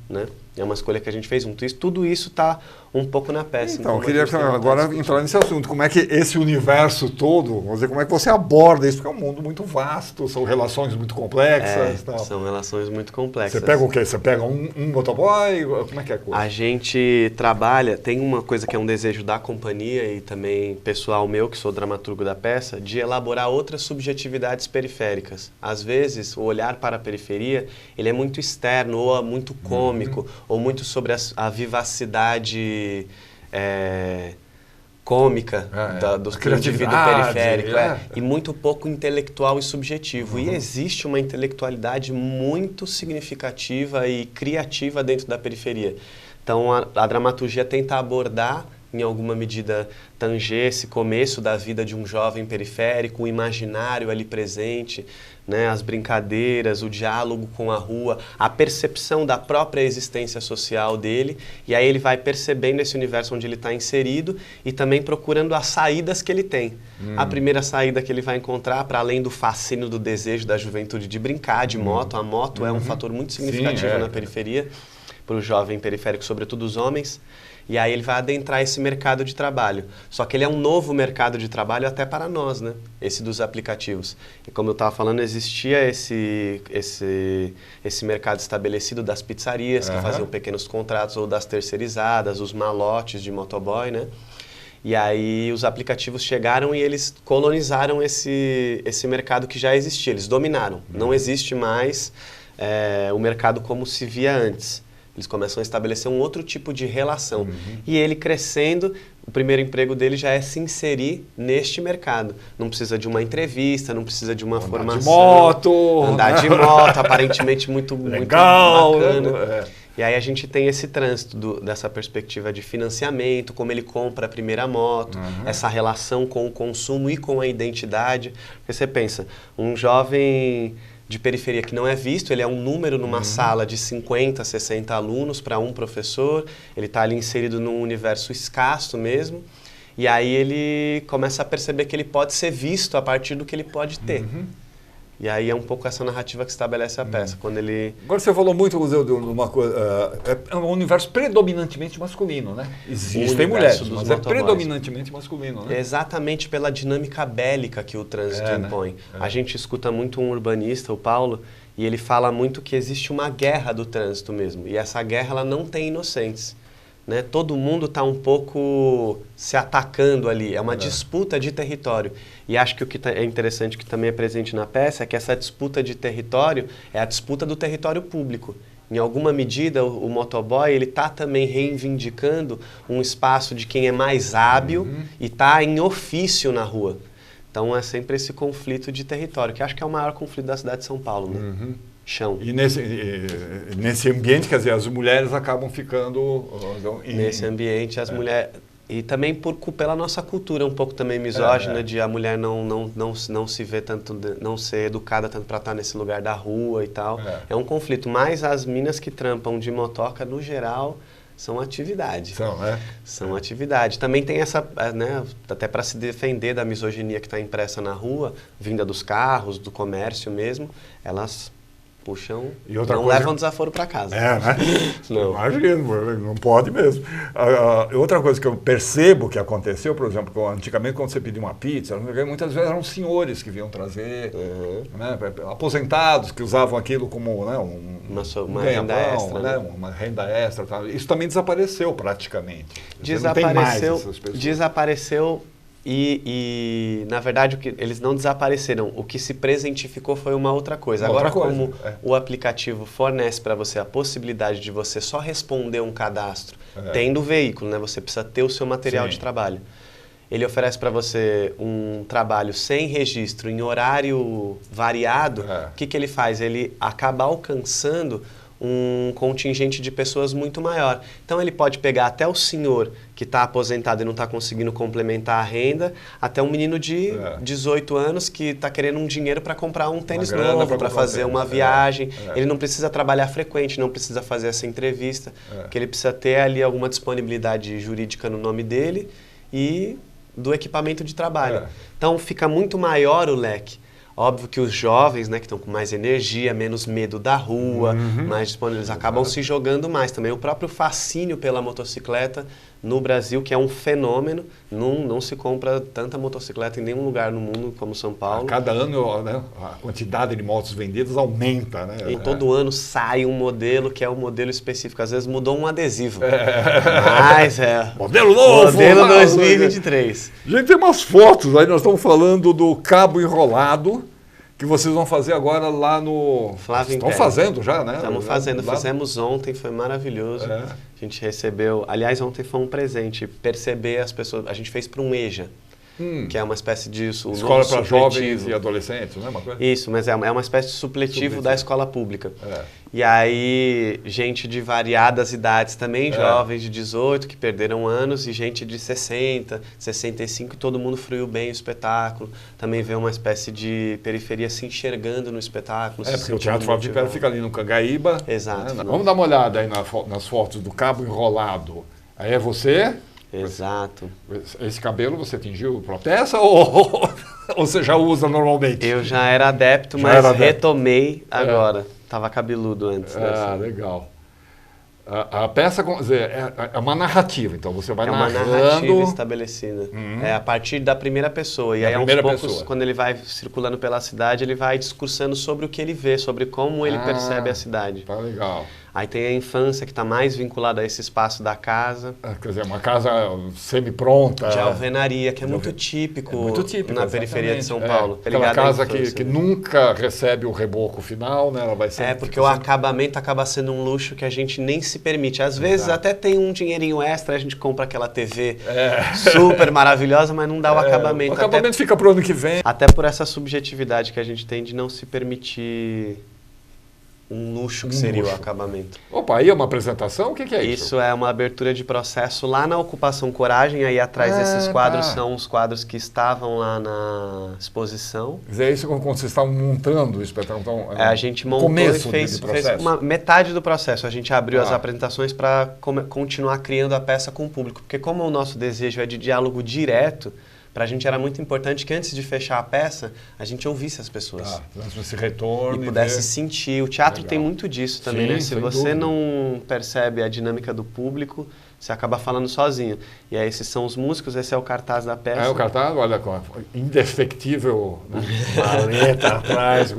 né? É uma escolha que a gente fez junto. Tudo isso está um pouco na peça. Então, eu queria agora entrar nesse assunto. Como é que esse universo todo, vamos dizer, como é que você aborda isso? Porque é um mundo muito vasto, são relações muito complexas. Tal. São relações muito complexas. Você pega o quê? Você pega um motoboy? Como é que é a coisa? A gente trabalha, tem uma coisa que é um desejo da companhia e também pessoal meu, que sou dramaturgo da peça, de elaborar outras subjetividades periféricas. Às vezes, o olhar para a periferia, ele é muito externo, ou muito cômico, ou muito sobre a vivacidade cômica do indivíduo periférico, e muito pouco intelectual e subjetivo. E existe uma intelectualidade muito significativa e criativa dentro da periferia. Então, a dramaturgia tenta abordar, em alguma medida, tanger esse começo da vida de um jovem periférico, o imaginário ali presente, né, as brincadeiras, o diálogo com a rua, a percepção da própria existência social dele, e aí ele vai percebendo esse universo onde ele está inserido e também procurando as saídas que ele tem. A primeira saída que ele vai encontrar, para além do fascínio do desejo da juventude de brincar de moto, a moto é um fator muito significativo na periferia, para o jovem periférico, sobretudo os homens, e aí ele vai adentrar esse mercado de trabalho. Só que ele é um novo mercado de trabalho até para nós, né? Esse dos aplicativos. E como eu estava falando, existia esse mercado estabelecido das pizzarias, que faziam pequenos contratos, ou das terceirizadas, os malotes de motoboy, né? E aí os aplicativos chegaram e eles colonizaram esse mercado que já existia, eles dominaram. Não existe mais o mercado como se via antes. Eles começam a estabelecer um outro tipo de relação. E ele crescendo, o primeiro emprego dele já é se inserir neste mercado. Não precisa de uma entrevista, não precisa de uma formação. Andar de moto, aparentemente muito legal, muito bacana. E aí a gente tem esse trânsito dessa perspectiva de financiamento, como ele compra a primeira moto, essa relação com o consumo e com a identidade. Porque você pensa, um jovem de periferia que não é visto, ele é um número numa sala de 50, 60 alunos para um professor, ele está ali inserido num universo escasso mesmo, e aí ele começa a perceber que ele pode ser visto a partir do que ele pode ter. E aí é um pouco essa narrativa que estabelece a peça, quando ele... Agora você falou muito de uma coisa, é um universo predominantemente masculino, né? Existem mulheres, mas é predominantemente masculino, né? Exatamente pela dinâmica bélica que o trânsito impõe. A gente escuta muito um urbanista, o Paulo, e ele fala muito que existe uma guerra do trânsito mesmo, e essa guerra ela não tem inocentes. Né? Todo mundo está um pouco se atacando ali, é uma disputa de território. E acho que o que é interessante, que também é presente na peça, é que essa disputa de território é a disputa do território público. Em alguma medida, o motoboy está também reivindicando um espaço de quem é mais hábil e está em ofício na rua. Então é sempre esse conflito de território, que acho que é o maior conflito da cidade de São Paulo, né? Chão. E nesse ambiente, quer dizer, as mulheres acabam ficando... Nesse ambiente, as mulheres... E também pela nossa cultura um pouco também misógina, de a mulher não se ver tanto, não ser educada tanto para estar nesse lugar da rua e tal. É um conflito. Mas as minas que trampam de motoca, no geral, são atividade. São atividade. Também tem essa, né, até para se defender da misoginia que está impressa na rua, vinda dos carros, do comércio mesmo, elas... puxam, não levam desaforo para casa. Né? Não. Imagino, não pode mesmo. Outra coisa que eu percebo que aconteceu, por exemplo, antigamente quando você pedia uma pizza, muitas vezes eram senhores que vinham trazer, né, aposentados que usavam aquilo como, né, uma renda extra. Né, uma renda extra. Tal. Isso também desapareceu praticamente. Desapareceu. E na verdade, eles não desapareceram. O que se presentificou foi uma outra coisa. Agora, como o aplicativo fornece para você a possibilidade de você só responder um cadastro, tendo o veículo, né? Você precisa ter o seu material de trabalho. Ele oferece para você um trabalho sem registro, em horário variado. O que ele faz? Ele acaba alcançando um contingente de pessoas muito maior. Então ele pode pegar até o senhor que está aposentado e não está conseguindo complementar a renda, até um menino de 18 anos que está querendo um dinheiro para comprar um tênis novo, para fazer uma viagem. Ele não precisa trabalhar frequente, não precisa fazer essa entrevista, que ele precisa ter ali alguma disponibilidade jurídica no nome dele e do equipamento de trabalho. Então fica muito maior o leque. Óbvio que os jovens, né, que estão com mais energia, menos medo da rua, mais disponíveis, eles acabam se jogando mais. Também o próprio fascínio pela motocicleta no Brasil, que é um fenômeno, não se compra tanta motocicleta em nenhum lugar no mundo como São Paulo. A cada ano, né, a quantidade de motos vendidas aumenta, né? E todo ano sai um modelo que é um modelo específico. Às vezes mudou um adesivo. Mas modelo novo! Modelo 2023. Gente, tem umas fotos aí, nós estamos falando do cabo enrolado, que vocês vão fazer agora lá no... Flávio Estão Império. fazendo já, né? Estamos fazendo, fizemos ontem, foi maravilhoso. A gente recebeu, aliás, ontem foi um presente, perceber as pessoas, a gente fez para um EJA, que é uma espécie de... Escola para jovens e adolescentes, não é uma coisa? Isso, mas é uma espécie de supletivo da escola pública. E aí, gente de variadas idades também, jovens de 18 que perderam anos e gente de 60, 65, e todo mundo fruiu bem o espetáculo. Também vê uma espécie de periferia se enxergando no espetáculo. Porque o Teatro Flávio Império fica ali no Cangaíba. Exato. Né? Vamos dar uma olhada aí nas fotos do cabo enrolado. Aí é você... Exato. Esse cabelo você tingiu protesta ou você já usa normalmente? Eu já era adepto, mas retomei agora. Estava cabeludo antes. Legal. A peça, quer dizer, é uma narrativa, então você vai narrando... É uma narrativa estabelecida. É a partir da primeira pessoa. E aí, aos poucos, quando ele vai circulando pela cidade, ele vai discursando sobre o que ele vê, sobre como ele percebe a cidade. Tá legal. Aí tem a infância, que está mais vinculada a esse espaço da casa. Quer dizer, uma casa semi-pronta. De alvenaria, que é muito típico, na periferia de São Paulo. Aquela casa que nunca recebe o reboco final, né? Ela vai ser porque o acabamento acaba sendo um luxo que a gente nem se permite. Às vezes até tem um dinheirinho extra, a gente compra aquela TV super maravilhosa, mas não dá o acabamento. O acabamento fica pro ano que vem. Até por essa subjetividade que a gente tem de não se permitir... um luxo que seria o acabamento. Opa, aí é uma apresentação? O que é isso? Isso é uma abertura de processo lá na Ocupação Coragem, aí atrás desses quadros são os quadros que estavam lá na exposição. Quer dizer, é isso quando vocês estavam montando o espetáculo? Então, a gente montou e fez metade do processo. A gente abriu as apresentações para continuar criando a peça com o público, porque como o nosso desejo é de diálogo direto, para a gente era muito importante que antes de fechar a peça, a gente ouvisse as pessoas. Esse retorno. E pudesse sentir. O teatro tem muito disso também, né? Se você não percebe a dinâmica do público, você acaba falando sozinho. E aí esses são os músicos, esse é o cartaz da peça. É o cartaz, olha, indefectível, né? Maleta atrás.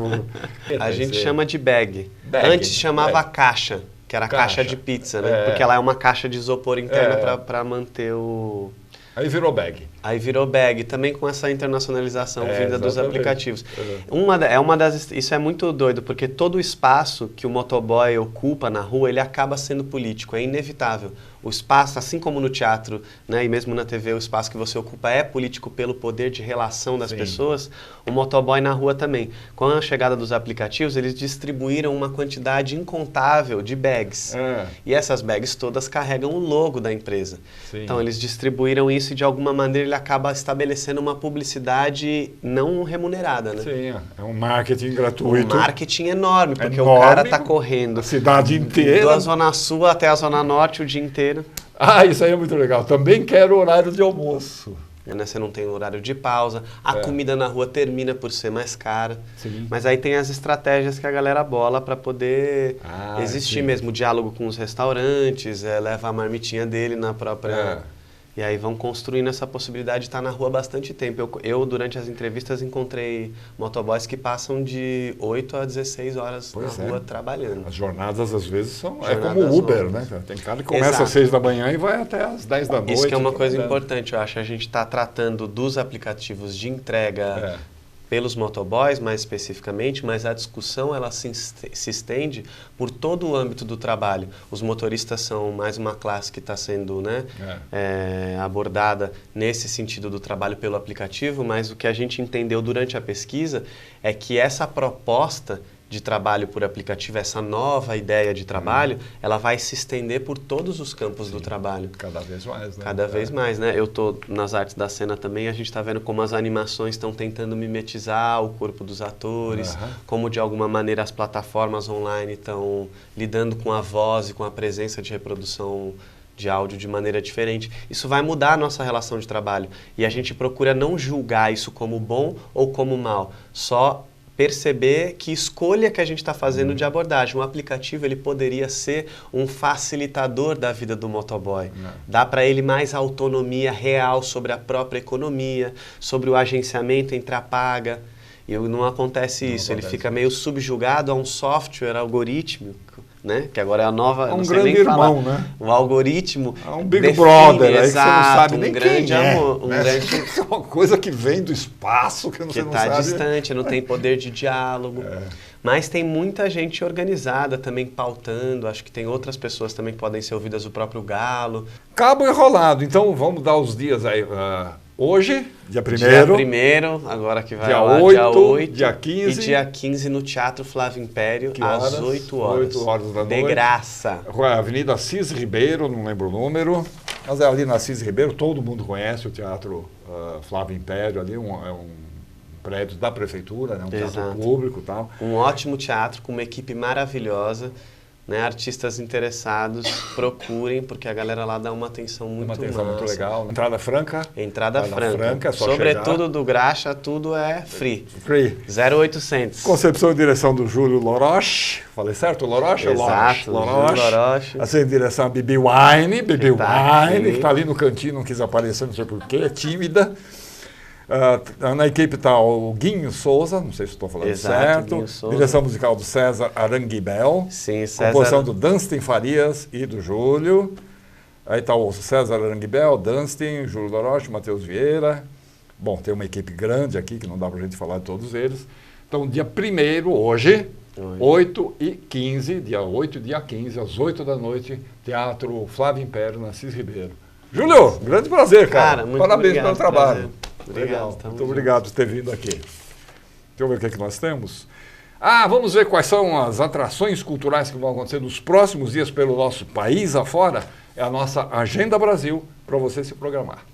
A gente chama de bag. Antes chamava caixa, que era caixa de pizza, né? Porque ela é uma caixa de isopor interna para manter o... Aí virou bag. Aí virou bag, também com essa internacionalização vinda dos aplicativos. Isso é muito doido, porque todo o espaço que o motoboy ocupa na rua, ele acaba sendo político, é inevitável. O espaço, assim como no teatro, né, e mesmo na TV, o espaço que você ocupa é político pelo poder de relação das pessoas, o motoboy na rua também. Com a chegada dos aplicativos, eles distribuíram uma quantidade incontável de bags. E essas bags todas carregam o logo da empresa. Então, eles distribuíram isso e, de alguma maneira, ele acaba estabelecendo uma publicidade não remunerada, né? Sim, é um marketing gratuito. Um marketing enorme, porque o cara está correndo a cidade inteira, da Zona Sul até a Zona Norte o dia inteiro. Isso aí é muito legal. Também quero horário de almoço. Você não tem horário de pausa, a comida na rua termina por ser mais cara. Mas aí tem as estratégias que a galera bola para poder existir mesmo. O diálogo com os restaurantes, leva a marmitinha dele na própria... E aí vão construindo essa possibilidade de estar na rua há bastante tempo. Eu durante as entrevistas, encontrei motoboys que passam de 8 a 16 horas na rua trabalhando. As jornadas, às vezes, são como o Uber, né? Tem cara que começa às 6 da manhã e vai até às 10 da noite. Isso que é uma coisa importante, eu acho. A gente está tratando dos aplicativos de entrega pelos motoboys, mais especificamente, mas a discussão ela se estende por todo o âmbito do trabalho. Os motoristas são mais uma classe que está sendo abordada nesse sentido do trabalho pelo aplicativo, mas o que a gente entendeu durante a pesquisa é que essa proposta de trabalho por aplicativo, essa nova ideia de trabalho, ela vai se estender por todos os campos do trabalho. Cada vez mais, né? Cada vez mais, né? Eu estou nas artes da cena também, a gente está vendo como as animações estão tentando mimetizar o corpo dos atores, como de alguma maneira as plataformas online estão lidando com a voz e com a presença de reprodução de áudio de maneira diferente. Isso vai mudar a nossa relação de trabalho. E a gente procura não julgar isso como bom ou como mal, só perceber que escolha que a gente está fazendo de abordagem. Um aplicativo ele poderia ser um facilitador da vida do motoboy. Dá para ele mais autonomia real sobre a própria economia, sobre o agenciamento entre a paga. E não acontece isso. Ele fica meio subjugado a um software algorítmico, né? Que agora é a nova... Um grande irmão, né? O algoritmo um Big Brother, aí exato, que você não sabe nem grande quem é. Amor, né? grande... É uma coisa que vem do espaço, que você não está sabe. distante, não tem poder de diálogo. Mas tem muita gente organizada também pautando. Acho que tem outras pessoas também que podem ser ouvidas, o próprio Galo. Cabo enrolado. Então, vamos dar os dias aí. Hoje, dia 1º. Dia 1º, agora que vai dia lá, 8, dia 8. Dia 15. E dia 15 no Teatro Flávio Império, às 8 horas. 8 horas da noite. De graça. Avenida Assis Ribeiro, não lembro o número. Mas é ali na Assis Ribeiro, todo mundo conhece o Teatro Flávio Império. Ali é um prédio da prefeitura, né? Um teatro público e tal. Um ótimo teatro, com uma equipe maravilhosa. Né, artistas interessados, procurem, porque a galera lá dá uma atenção muito massa. Uma atenção muito legal. Entrada franca? Entrada franca. É só sobretudo chegar. Do Graxa, tudo é free. Free. 0800. Concepção e direção do Júlio Loroche. Falei certo? Loroche? Exato, Loroche. Assim, direção a Bibi Wine. Bibi Wine, que está ali no cantinho, não quis aparecer, não sei porquê, é tímida. Na equipe está o Guinho Souza, não sei se estou falando certo. Direção musical do César Aranguibel. Sim, César. Composição do Dunstin Farias e do Júlio. Aí está o César Aranguibel, Dunstin, Júlio Loroche, Matheus Vieira. Bom, tem uma equipe grande aqui, que não dá para a gente falar de todos eles. Então, dia 1º, hoje, 8h15, dia 8 e dia 15, às 8 da noite, Teatro Flávio Império, na Assis Ribeiro. Júlio, grande prazer, cara. Muito Parabéns obrigado, pelo trabalho. Obrigado. Muito obrigado por ter vindo aqui. Deixa eu ver o que nós temos. Vamos ver quais são as atrações culturais que vão acontecer nos próximos dias pelo nosso país afora. É a nossa Agenda Brasil, para você se programar.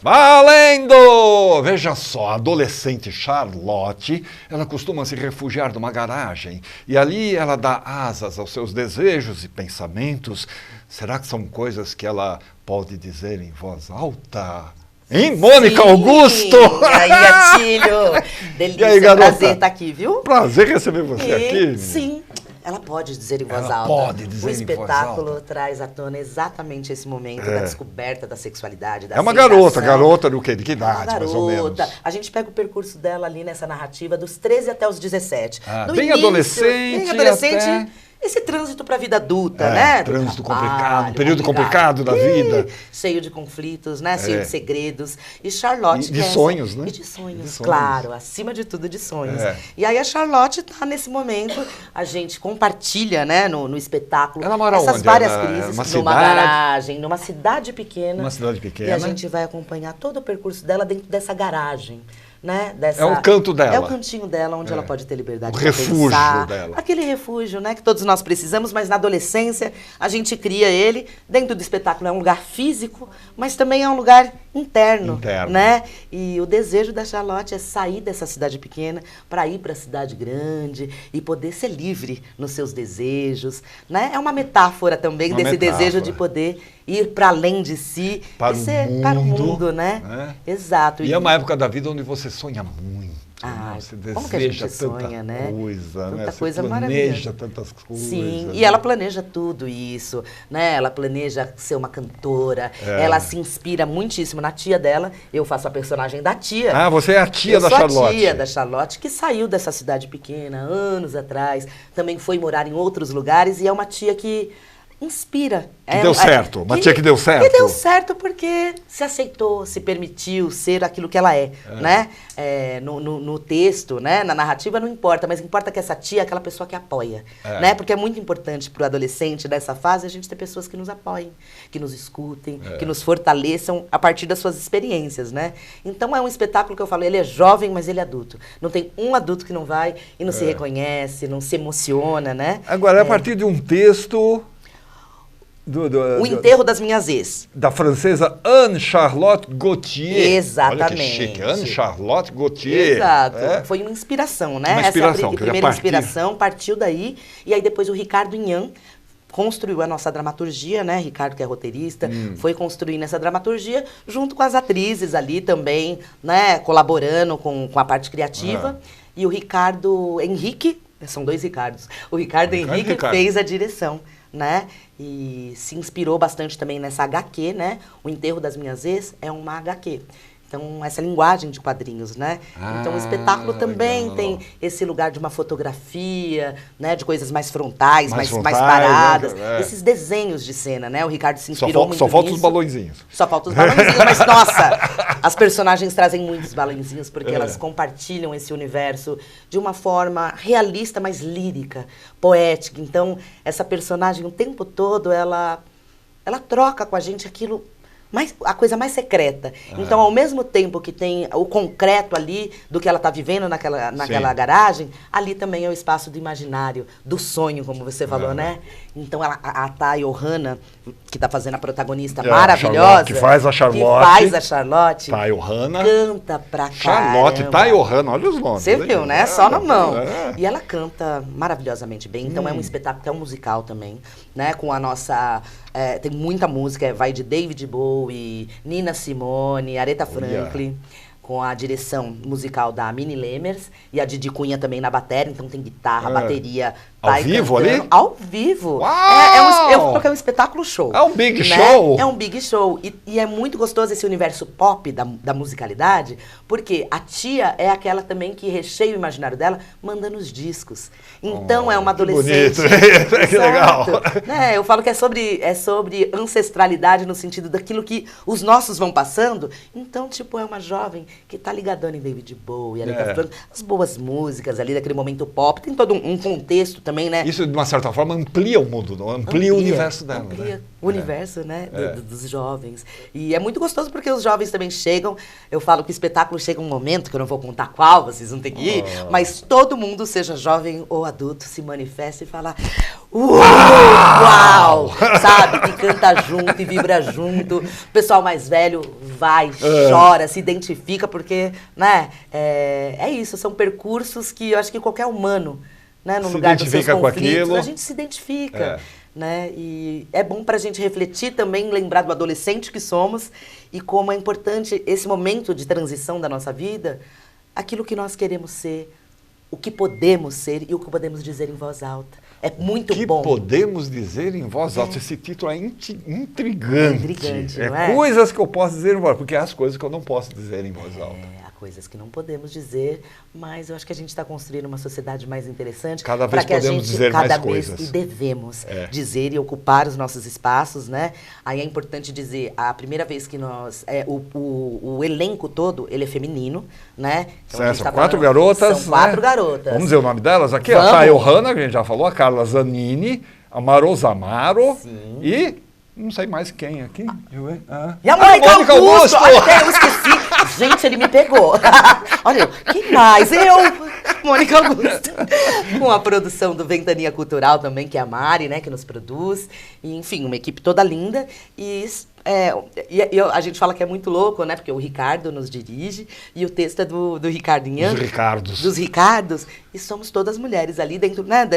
Valendo! Veja só, a adolescente Charlotte, ela costuma se refugiar numa garagem e ali ela dá asas aos seus desejos e pensamentos. Será que são coisas que ela pode dizer em voz alta? Hein, Mônica Augusto? E aí, Atílio? Delícia, aí, prazer estar aqui, viu? Prazer receber você aqui. Sim. Ela pode dizer em voz Ela alta. pode dizer em voz alta. O espetáculo traz à tona exatamente esse momento da descoberta da sexualidade, da É uma sensação. garota do quê? De que idade, Uma mais ou menos? garota. A gente pega o percurso dela ali nessa narrativa dos 13 até os 17. Bem adolescente. Bem adolescente. Até... Esse trânsito para a vida adulta, né? Trânsito complicado, período complicado da vida. Cheio de conflitos, né? Cheio de segredos. E Charlotte... De sonhos, né? E de sonhos, claro. Acima de tudo, de sonhos. É. E aí a Charlotte tá nesse momento, a gente compartilha, né? No espetáculo. Ela mora essas onde? várias Ela, crises. numa Numa cidade? garagem, numa cidade pequena. Uma cidade pequena. E a gente vai acompanhar todo o percurso dela dentro dessa garagem. Né? É o canto dela. É o cantinho dela, onde ela pode ter liberdade O de refúgio pensar. dela. Aquele refúgio, né, que todos nós precisamos, mas na adolescência a gente cria ele. Dentro do espetáculo é um lugar físico, mas também é um lugar interno. Né? E o desejo da Charlotte é sair dessa cidade pequena para ir para a cidade grande e poder ser livre nos seus desejos. Né? É uma metáfora também desse desejo de poder ir para além de si para e ser para o mundo, né? Exato. E é uma época da vida onde você sonha muito. Você como que a gente deseja sonha, né? Coisa, tanta né? coisa você maravilhosa. planeja tantas coisas. Sim, né? e ela planeja tudo isso, né? Ela planeja ser uma cantora, ela se inspira muitíssimo na tia dela. Eu faço a personagem da tia. Ah, você é a tia da Charlotte. Eu sou a tia da Charlotte, que saiu dessa cidade pequena anos atrás, também foi morar em outros lugares e é uma tia que inspira. Que deu certo, uma tia que deu certo. Que deu certo porque se aceitou, se permitiu ser aquilo que ela é, né? No texto, né? Na narrativa não importa, mas importa que essa tia é aquela pessoa que apoia, né? Porque é muito importante para o adolescente dessa fase a gente ter pessoas que nos apoiem, que nos escutem, que nos fortaleçam a partir das suas experiências, né? Então é um espetáculo que eu falo, ele é jovem, mas ele é adulto. Não tem um adulto que não vai e não se reconhece, não se emociona, né? Agora, a partir de um texto... O Enterro das Minhas Ex. Da francesa Anne-Charlotte Gautier. Exatamente. Olha que chique, Anne-Charlotte Gautier. Exato. Foi uma inspiração, né? Uma inspiração, essa é a primeira inspiração, partiu daí. E aí depois o Ricardo Inhan construiu a nossa dramaturgia, né? Ricardo, que é roteirista, foi construindo essa dramaturgia junto com as atrizes ali também, né? Colaborando com a parte criativa. E o Ricardo Henrique, são dois Ricardos. O Ricardo Henrique fez a direção, né? E se inspirou bastante também nessa HQ, né? O Enterro das Minhas Ex é uma HQ. Então, essa linguagem de quadrinhos, né? Então, o espetáculo também tem esse lugar de uma fotografia, né? De coisas mais frontais, mais paradas. Esses desenhos de cena, né? O Ricardo se inspirou muito Só faltam nisso. Os balõezinhos. Só faltam os balõezinhos, mas, nossa, as personagens trazem muitos balõezinhos, porque elas compartilham esse universo de uma forma realista, mas lírica, poética. Então, essa personagem, o tempo todo, ela troca com a gente aquilo... a coisa mais secreta. Então, ao mesmo tempo que tem o concreto ali do que ela está vivendo naquela garagem, ali também é o espaço do imaginário, do sonho, como você falou, né? Então, a Thay Ohana, que está fazendo a protagonista maravilhosa, que faz a Charlotte. Thay Ohana. Canta pra Charlotte, Thay Ohana, olha os nomes. Você viu, né? Só na mão. E ela canta maravilhosamente bem. Então, é um espetáculo, é um musical também, né? Com a nossa... tem muita música, vai de David Bowie, Nina Simone, Aretha Franklin, com a direção musical da Minnie Lemers e a Didi Cunha também na bateria, então tem guitarra, bateria. Ao vivo ali? Ao vivo. Eu falo que é um espetáculo show. É um big show. É um big show. E é muito gostoso esse universo pop da musicalidade, porque a tia é aquela também que recheia o imaginário dela, mandando os discos. Então é uma adolescente. Bonito. Que legal. Eu falo que é sobre ancestralidade no sentido daquilo que os nossos vão passando. Então, tipo, é uma jovem que tá ligadona em David Bowie, as boas músicas ali daquele momento pop. Tem todo um contexto também, né? Isso, de uma certa forma, amplia o mundo, não? Amplia o universo dela. Amplia o universo, né? Dos jovens. E é muito gostoso porque os jovens também chegam. Eu falo que o espetáculo chega um momento, que eu não vou contar qual, vocês não têm que ir, mas todo mundo, seja jovem ou adulto, se manifesta e fala uau! Sabe? E canta junto e vibra junto. O pessoal mais velho vai, chora, se identifica, porque, né? É isso, são percursos que eu acho que qualquer humano, né, no lugar dos seus conflitos, a gente se identifica, né? E é bom pra gente refletir também, lembrar do adolescente que somos e como é importante esse momento de transição da nossa vida, aquilo que nós queremos ser, o que podemos ser e o que podemos dizer em voz alta. É muito bom. O que podemos dizer em voz alta. Esse título é intrigante. Intrigante, não é? Coisas que eu posso dizer em voz alta, porque há as coisas que eu não posso dizer em voz alta. Há coisas que não podemos dizer, mas eu acho que a gente está construindo uma sociedade mais interessante. Cada vez podemos dizer mais coisas. E devemos dizer e ocupar os nossos espaços, né? Aí é importante dizer, a primeira vez que nós... o elenco todo, ele é feminino, né? Então, são 4 garotas. São 4 garotas. Vamos dizer o nome delas aqui? Vamos. A Thay Ohana, que a gente já falou, a Carla Zanini, a Marosa Amaro e... Não sei mais quem aqui. E a Mônica Augusto! Até eu esqueci. Gente, ele me pegou. Olha, quem mais? Mônica Augusto. Com a produção do Ventania Cultural também, que é a Mari, né, que nos produz. E, enfim, uma equipe toda linda. E a gente fala que é muito louco, né? Porque o Ricardo nos dirige e o texto é do Ricardo Inhan. Dos Ricardos. E somos todas mulheres ali dentro, né?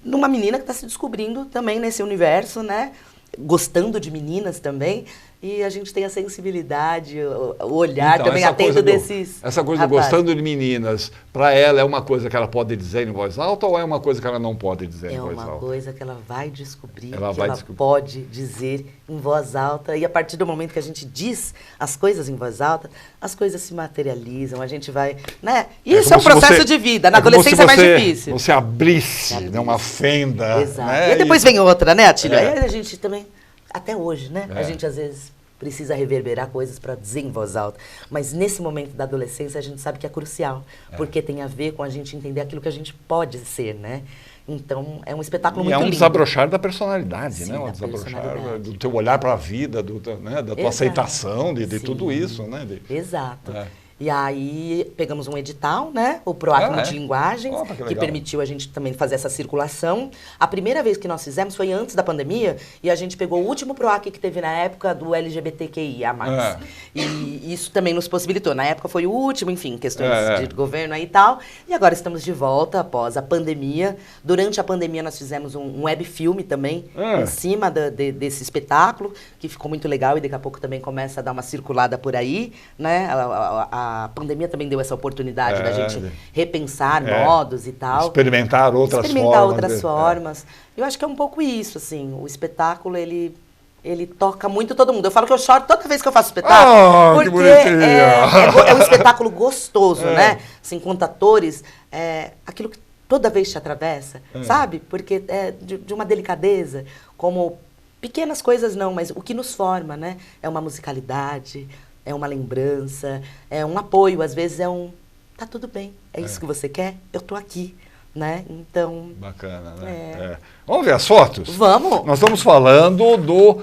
Numa menina que está se descobrindo também nesse universo, né? Gostando de meninas também. E a gente tem a sensibilidade, o olhar Então, também atento desses Essa coisa do rapazes. gostando de meninas, para ela é uma coisa que ela pode dizer em voz alta ou é uma coisa que ela não pode dizer em voz alta? É uma coisa que ela vai descobrir, Ela que vai ela descobrir. pode dizer em voz alta. E a partir do momento que a gente diz as coisas em voz alta, as coisas se materializam, a gente vai... né? Isso é um como se processo você- de vida. Na é como se adolescência é mais você- difícil. Você abrisse, né, uma fenda. Exato. Né? E depois vem outra, né, Atílio? É. Aí a gente também, até hoje, né? É. A gente às vezes precisa reverberar coisas para dizer em voz alta. Mas nesse momento da adolescência a gente sabe que é crucial, porque tem a ver com a gente entender aquilo que a gente pode ser, né? Então é um espetáculo E muito é um lindo. desabrochar da personalidade, Sim, né? Um da desabrochar personalidade. do teu olhar para a vida, né? Da tua Exato. aceitação de Sim. tudo isso, né? Exato. É. E aí pegamos um edital, né? O PROAC Ah, é? Multilinguagens, Opa, que que legal. permitiu a gente também fazer essa circulação. A primeira vez que nós fizemos foi antes da pandemia e a gente pegou o último PROAC que teve na época do LGBTQIA+. É. E isso também nos possibilitou. Na época foi o último, enfim, questões É. de governo aí e tal. E agora estamos de volta após a pandemia. Durante a pandemia nós fizemos um webfilme também É. em cima desse espetáculo, que ficou muito legal e daqui a pouco também começa a dar uma circulada por aí, né? A pandemia também deu essa oportunidade da gente repensar modos e tal. Experimentar outras Experimentar formas. outras formas. Eu acho que é um pouco isso, assim. O espetáculo, ele toca muito todo mundo. Eu falo que eu choro toda vez que eu faço espetáculo. Que porque bonitinho. é um espetáculo gostoso, né? Assim, com atores, aquilo que toda vez te atravessa, sabe? Porque é de uma delicadeza, como pequenas coisas não, mas o que nos forma, né? É uma musicalidade, é uma lembrança, é um apoio, às vezes é um... Tá tudo bem, é isso que você quer? Eu tô aqui, né? Então... Bacana, né? Vamos ver as fotos? Vamos! Nós estamos falando do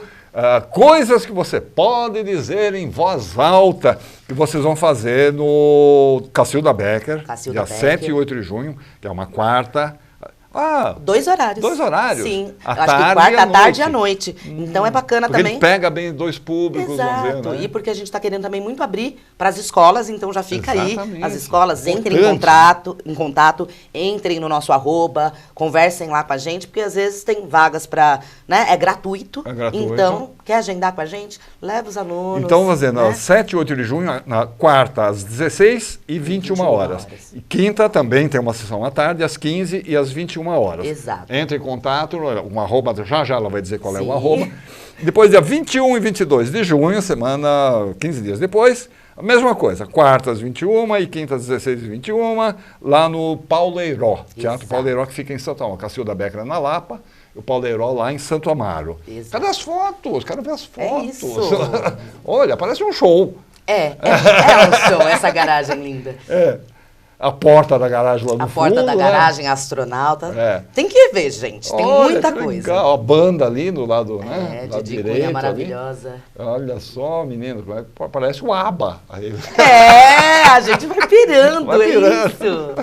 coisas que você pode dizer em voz alta, que vocês vão fazer no Cacilda Becker, Cacilda dia Becker. 7 e 8 de junho, que é uma quarta. 2 horários. 2 horários? Sim. À Eu acho que tarde quarta e à à tarde e à noite. noite. Então é bacana Porque também. ele pega bem dois públicos, vamos Exato. dizer, né? E porque a gente está querendo também muito abrir para as escolas, então já fica Exatamente. aí. As escolas entrem Importante. em contato, entrem no nosso @ conversem lá com a gente, porque às vezes tem vagas para, né? É gratuito. É gratuito. Então, quer agendar com a gente? Leva os alunos. Então, fazendo né? 7 e 8 de junho, na quarta às 16 e 21 horas. E quinta também tem uma sessão à tarde, às 15 e às 21 horas. Exato. Entre em contato, um arroba, já ela vai dizer qual é Sim. o arroba. Depois, dia 21 e 22 de junho, semana, 15 dias depois, a mesma coisa, quartas 21 e quintas 16 e 21, lá no Paulo Eiró, Teatro Paulo Eiró, que fica em Santo Amaro, Cacilda Becker na Lapa, e o Paulo Eiró lá em Santo Amaro. Exato. Cadê as fotos? Quero ver as fotos. isso. Olha, parece um show. É um show, essa garagem linda. A porta da garagem lá no A fundo. porta da né? garagem, astronauta. É. Tem que ver, gente. Tem Olha, muita que coisa. legal. A banda ali no lado, né? De lado Cunha direito, maravilhosa. ali. Olha só, menino, parece o ABBA. Aí. A gente vai pirando, Vai pirando. isso.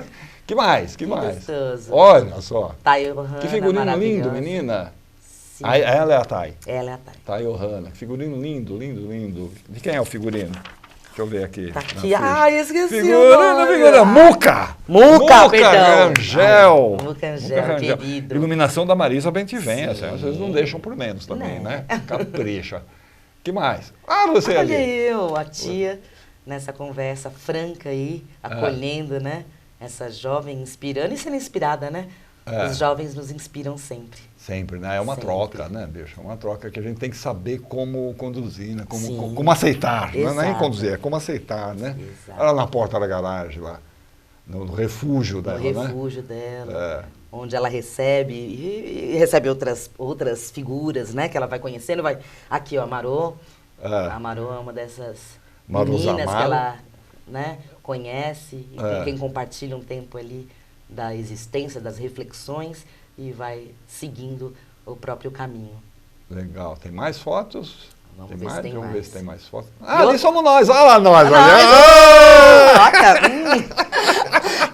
Que mais? Que mais? Gostoso. Olha só. Thay Ohana, Que figurino lindo, maravilhosa. menina. Sim. Ela é a Thay. Ela é a Thay. Thay Ohana. Que figurino lindo, lindo, lindo. De quem é o figurino? Deixa eu ver aqui. Tá na aqui. ficha. Ai, esqueci Figurino, o nome. figurino. Muca! Muca, perdão. Rangel. Muca Rangel, querido. Iluminação da Marisa Bentiven. Assim, vocês não deixam por menos também, né? Capricha. Que mais? Você Olha ali. eu, a tia, nessa conversa franca aí, acolhendo, né? Essa jovem inspirando e sendo inspirada, né? Os jovens nos inspiram sempre. Sempre, né? É uma Sempre. troca, né, bicho? É uma troca que a gente tem que saber como conduzir, né? Sim. Como aceitar. Não é nem Exato. conduzir, é como aceitar, né? Exato. Ela na porta da garagem lá, no refúgio dela, No né? refúgio dela, onde ela recebe e recebe outras figuras, né? Que ela vai conhecendo, vai... Aqui, ó, a Marô. A Marô é uma dessas Marô meninas Zamaro. que ela, né, conhece e com quem compartilha um tempo ali da existência, das reflexões e vai seguindo o próprio caminho. Legal. Tem mais fotos? Vamos ver se tem Vamos mais. ver se tem mais fotos. Ali somos nós. Olha lá nós.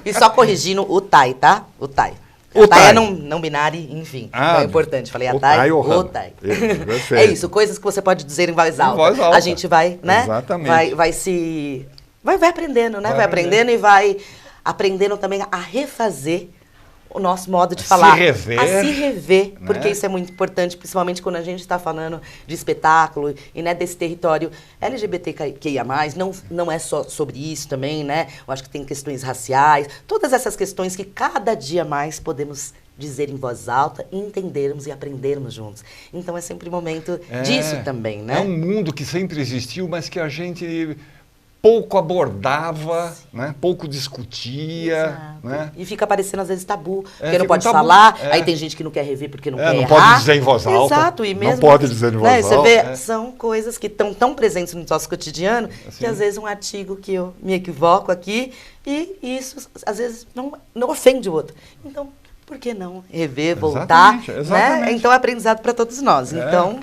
E só corrigindo o Thay, tá? O Thay. O A Thay é Thay. não binário, enfim. Então é importante. Falei a o Thay, Thay ou o Hannah. Thay. Isso, perfeito. É isso, coisas que você pode dizer em voz alta. voz alta. A gente vai, né? Exatamente. Vai aprendendo, né? Vai aprendendo e vai aprendendo também a refazer o nosso modo de falar. Rever, a se rever, né? porque isso é muito importante, principalmente quando a gente está falando de espetáculo e, né, desse território LGBTQIA+, não é só sobre isso também, né? Eu acho que tem questões raciais, todas essas questões que cada dia mais podemos dizer em voz alta, entendermos e aprendermos juntos. Então é sempre momento disso também, né? É um mundo que sempre existiu, mas que a gente pouco abordava, né? Pouco discutia. Né? E fica parecendo às vezes tabu, porque fica não pode tabu, falar, aí tem gente que não quer rever porque não quer não errar. pode dizer em voz alta. Exato, e mesmo não pode dizer em voz você alta. vê, são coisas que estão tão presentes no nosso cotidiano, que às vezes um artigo que eu me equivoco aqui, e isso às vezes não ofende o outro. Então, por que não rever, voltar? Exatamente. Né? Então é aprendizado para todos nós. Então,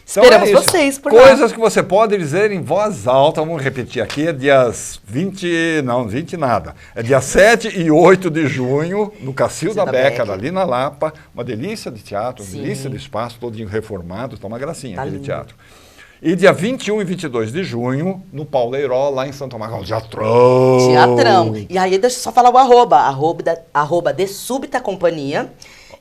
esperamos vocês por Coisas que você pode dizer em voz alta, vamos repetir aqui, é dias 20 nada. É dia 7 e 8 de junho, no Cacilda Becker, ali na Lapa. Uma delícia de teatro, uma delícia de espaço, todinho reformado, tá uma gracinha aquele teatro. E dia 21 e 22 de junho, no Paulo Heiró, lá em Santo Amaro, Teatrão. Teatrão. E aí, deixa eu só falar o arroba de Súbita Companhia.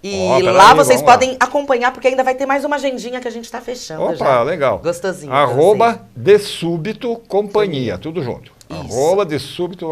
E lá vocês podem acompanhar, porque ainda vai ter mais uma agendinha que a gente está fechando. Opa, legal. Gostosinho. Arroba de Súbito Companhia, tudo junto. Arroba de Súbito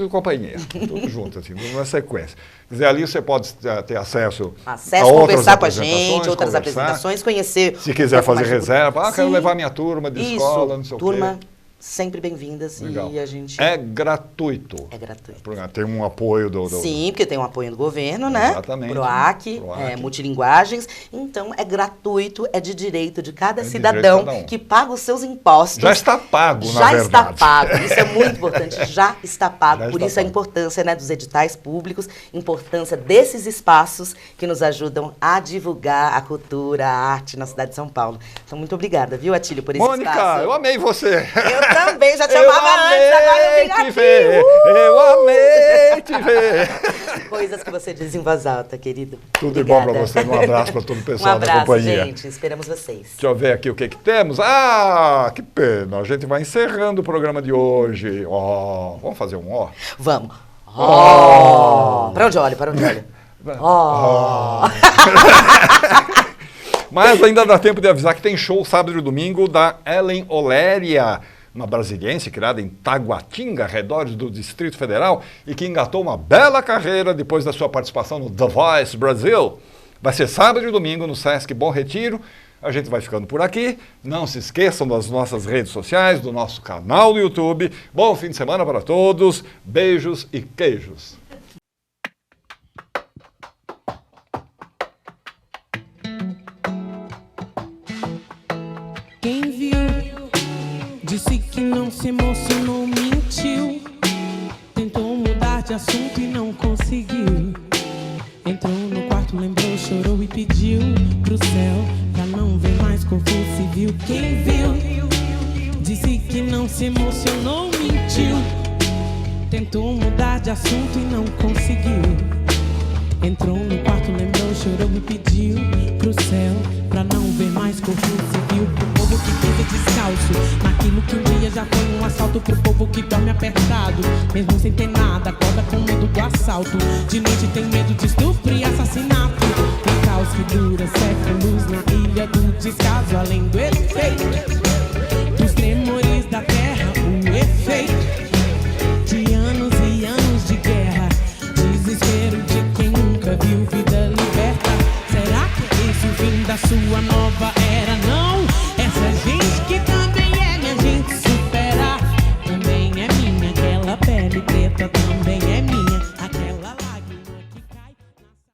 Companhia. Tudo junto, assim, numa sequência. Quer dizer, ali você pode ter acesso a conversar com a gente, outras apresentações, conhecer. Se quiser fazer reserva, quero levar minha turma de escola, não sei o quê. Turma sempre bem-vindas e a gente... É gratuito. É gratuito. Tem um apoio do... Sim, porque tem um apoio do governo, né? Exatamente. PROAC, multilinguagens. Então, é gratuito, é de direito de cada cidadão que paga os seus impostos. Já está pago, na verdade. Já está pago. Isso é muito importante. Já está pago. Por isso a importância, né, dos editais públicos, importância desses espaços que nos ajudam a divulgar a cultura, a arte na cidade de São Paulo. Então, muito obrigada, viu, Atílio, por esse espaço. Mônica, eu amei você. Eu também, já te amava antes, agora eu vim aqui. Eu amei te ver. Coisas que você diz em voz alta, querido. Tudo de bom para você. Um abraço para todo o pessoal da companhia. Um abraço, gente. Esperamos vocês. Deixa eu ver aqui o que temos. Que pena. A gente vai encerrando o programa de hoje. Vamos fazer um ó? Vamos. Para onde olha? Mas ainda dá tempo de avisar que tem show sábado e domingo da Ellen Oléria, uma brasiliense criada em Taguatinga, arredores do Distrito Federal, e que engatou uma bela carreira depois da sua participação no The Voice Brasil. Vai ser sábado e domingo no Sesc Bom Retiro. A gente vai ficando por aqui. Não se esqueçam das nossas redes sociais, do nosso canal do YouTube. Bom fim de semana para todos. Beijos e queijos. Quem viu, disse que não se emocionou, mentiu. Tentou mudar de assunto e não conseguiu. Entrou no quarto, lembrou, chorou e pediu pro céu pra não ver mais corpo civil. Quem viu, disse que não se emocionou, mentiu. Tentou mudar de assunto e não conseguiu. Entrou no quarto, lembrou, chorou e pediu pro céu pra não ver mais corpo civil. Pro povo que vive descalço, naquilo que um dia já foi um assalto. Pro povo que dorme apertado, mesmo sem ter nada, acorda com medo do assalto. De noite tem medo de estupro e assassinato. Tem caos que dura séculos na ilha do descaso. Além do efeito dos tremores da terra, o efeito de anos e anos de guerra. Desespero de quem nunca viu vida liberta. Será que esse o fim da sua nova era?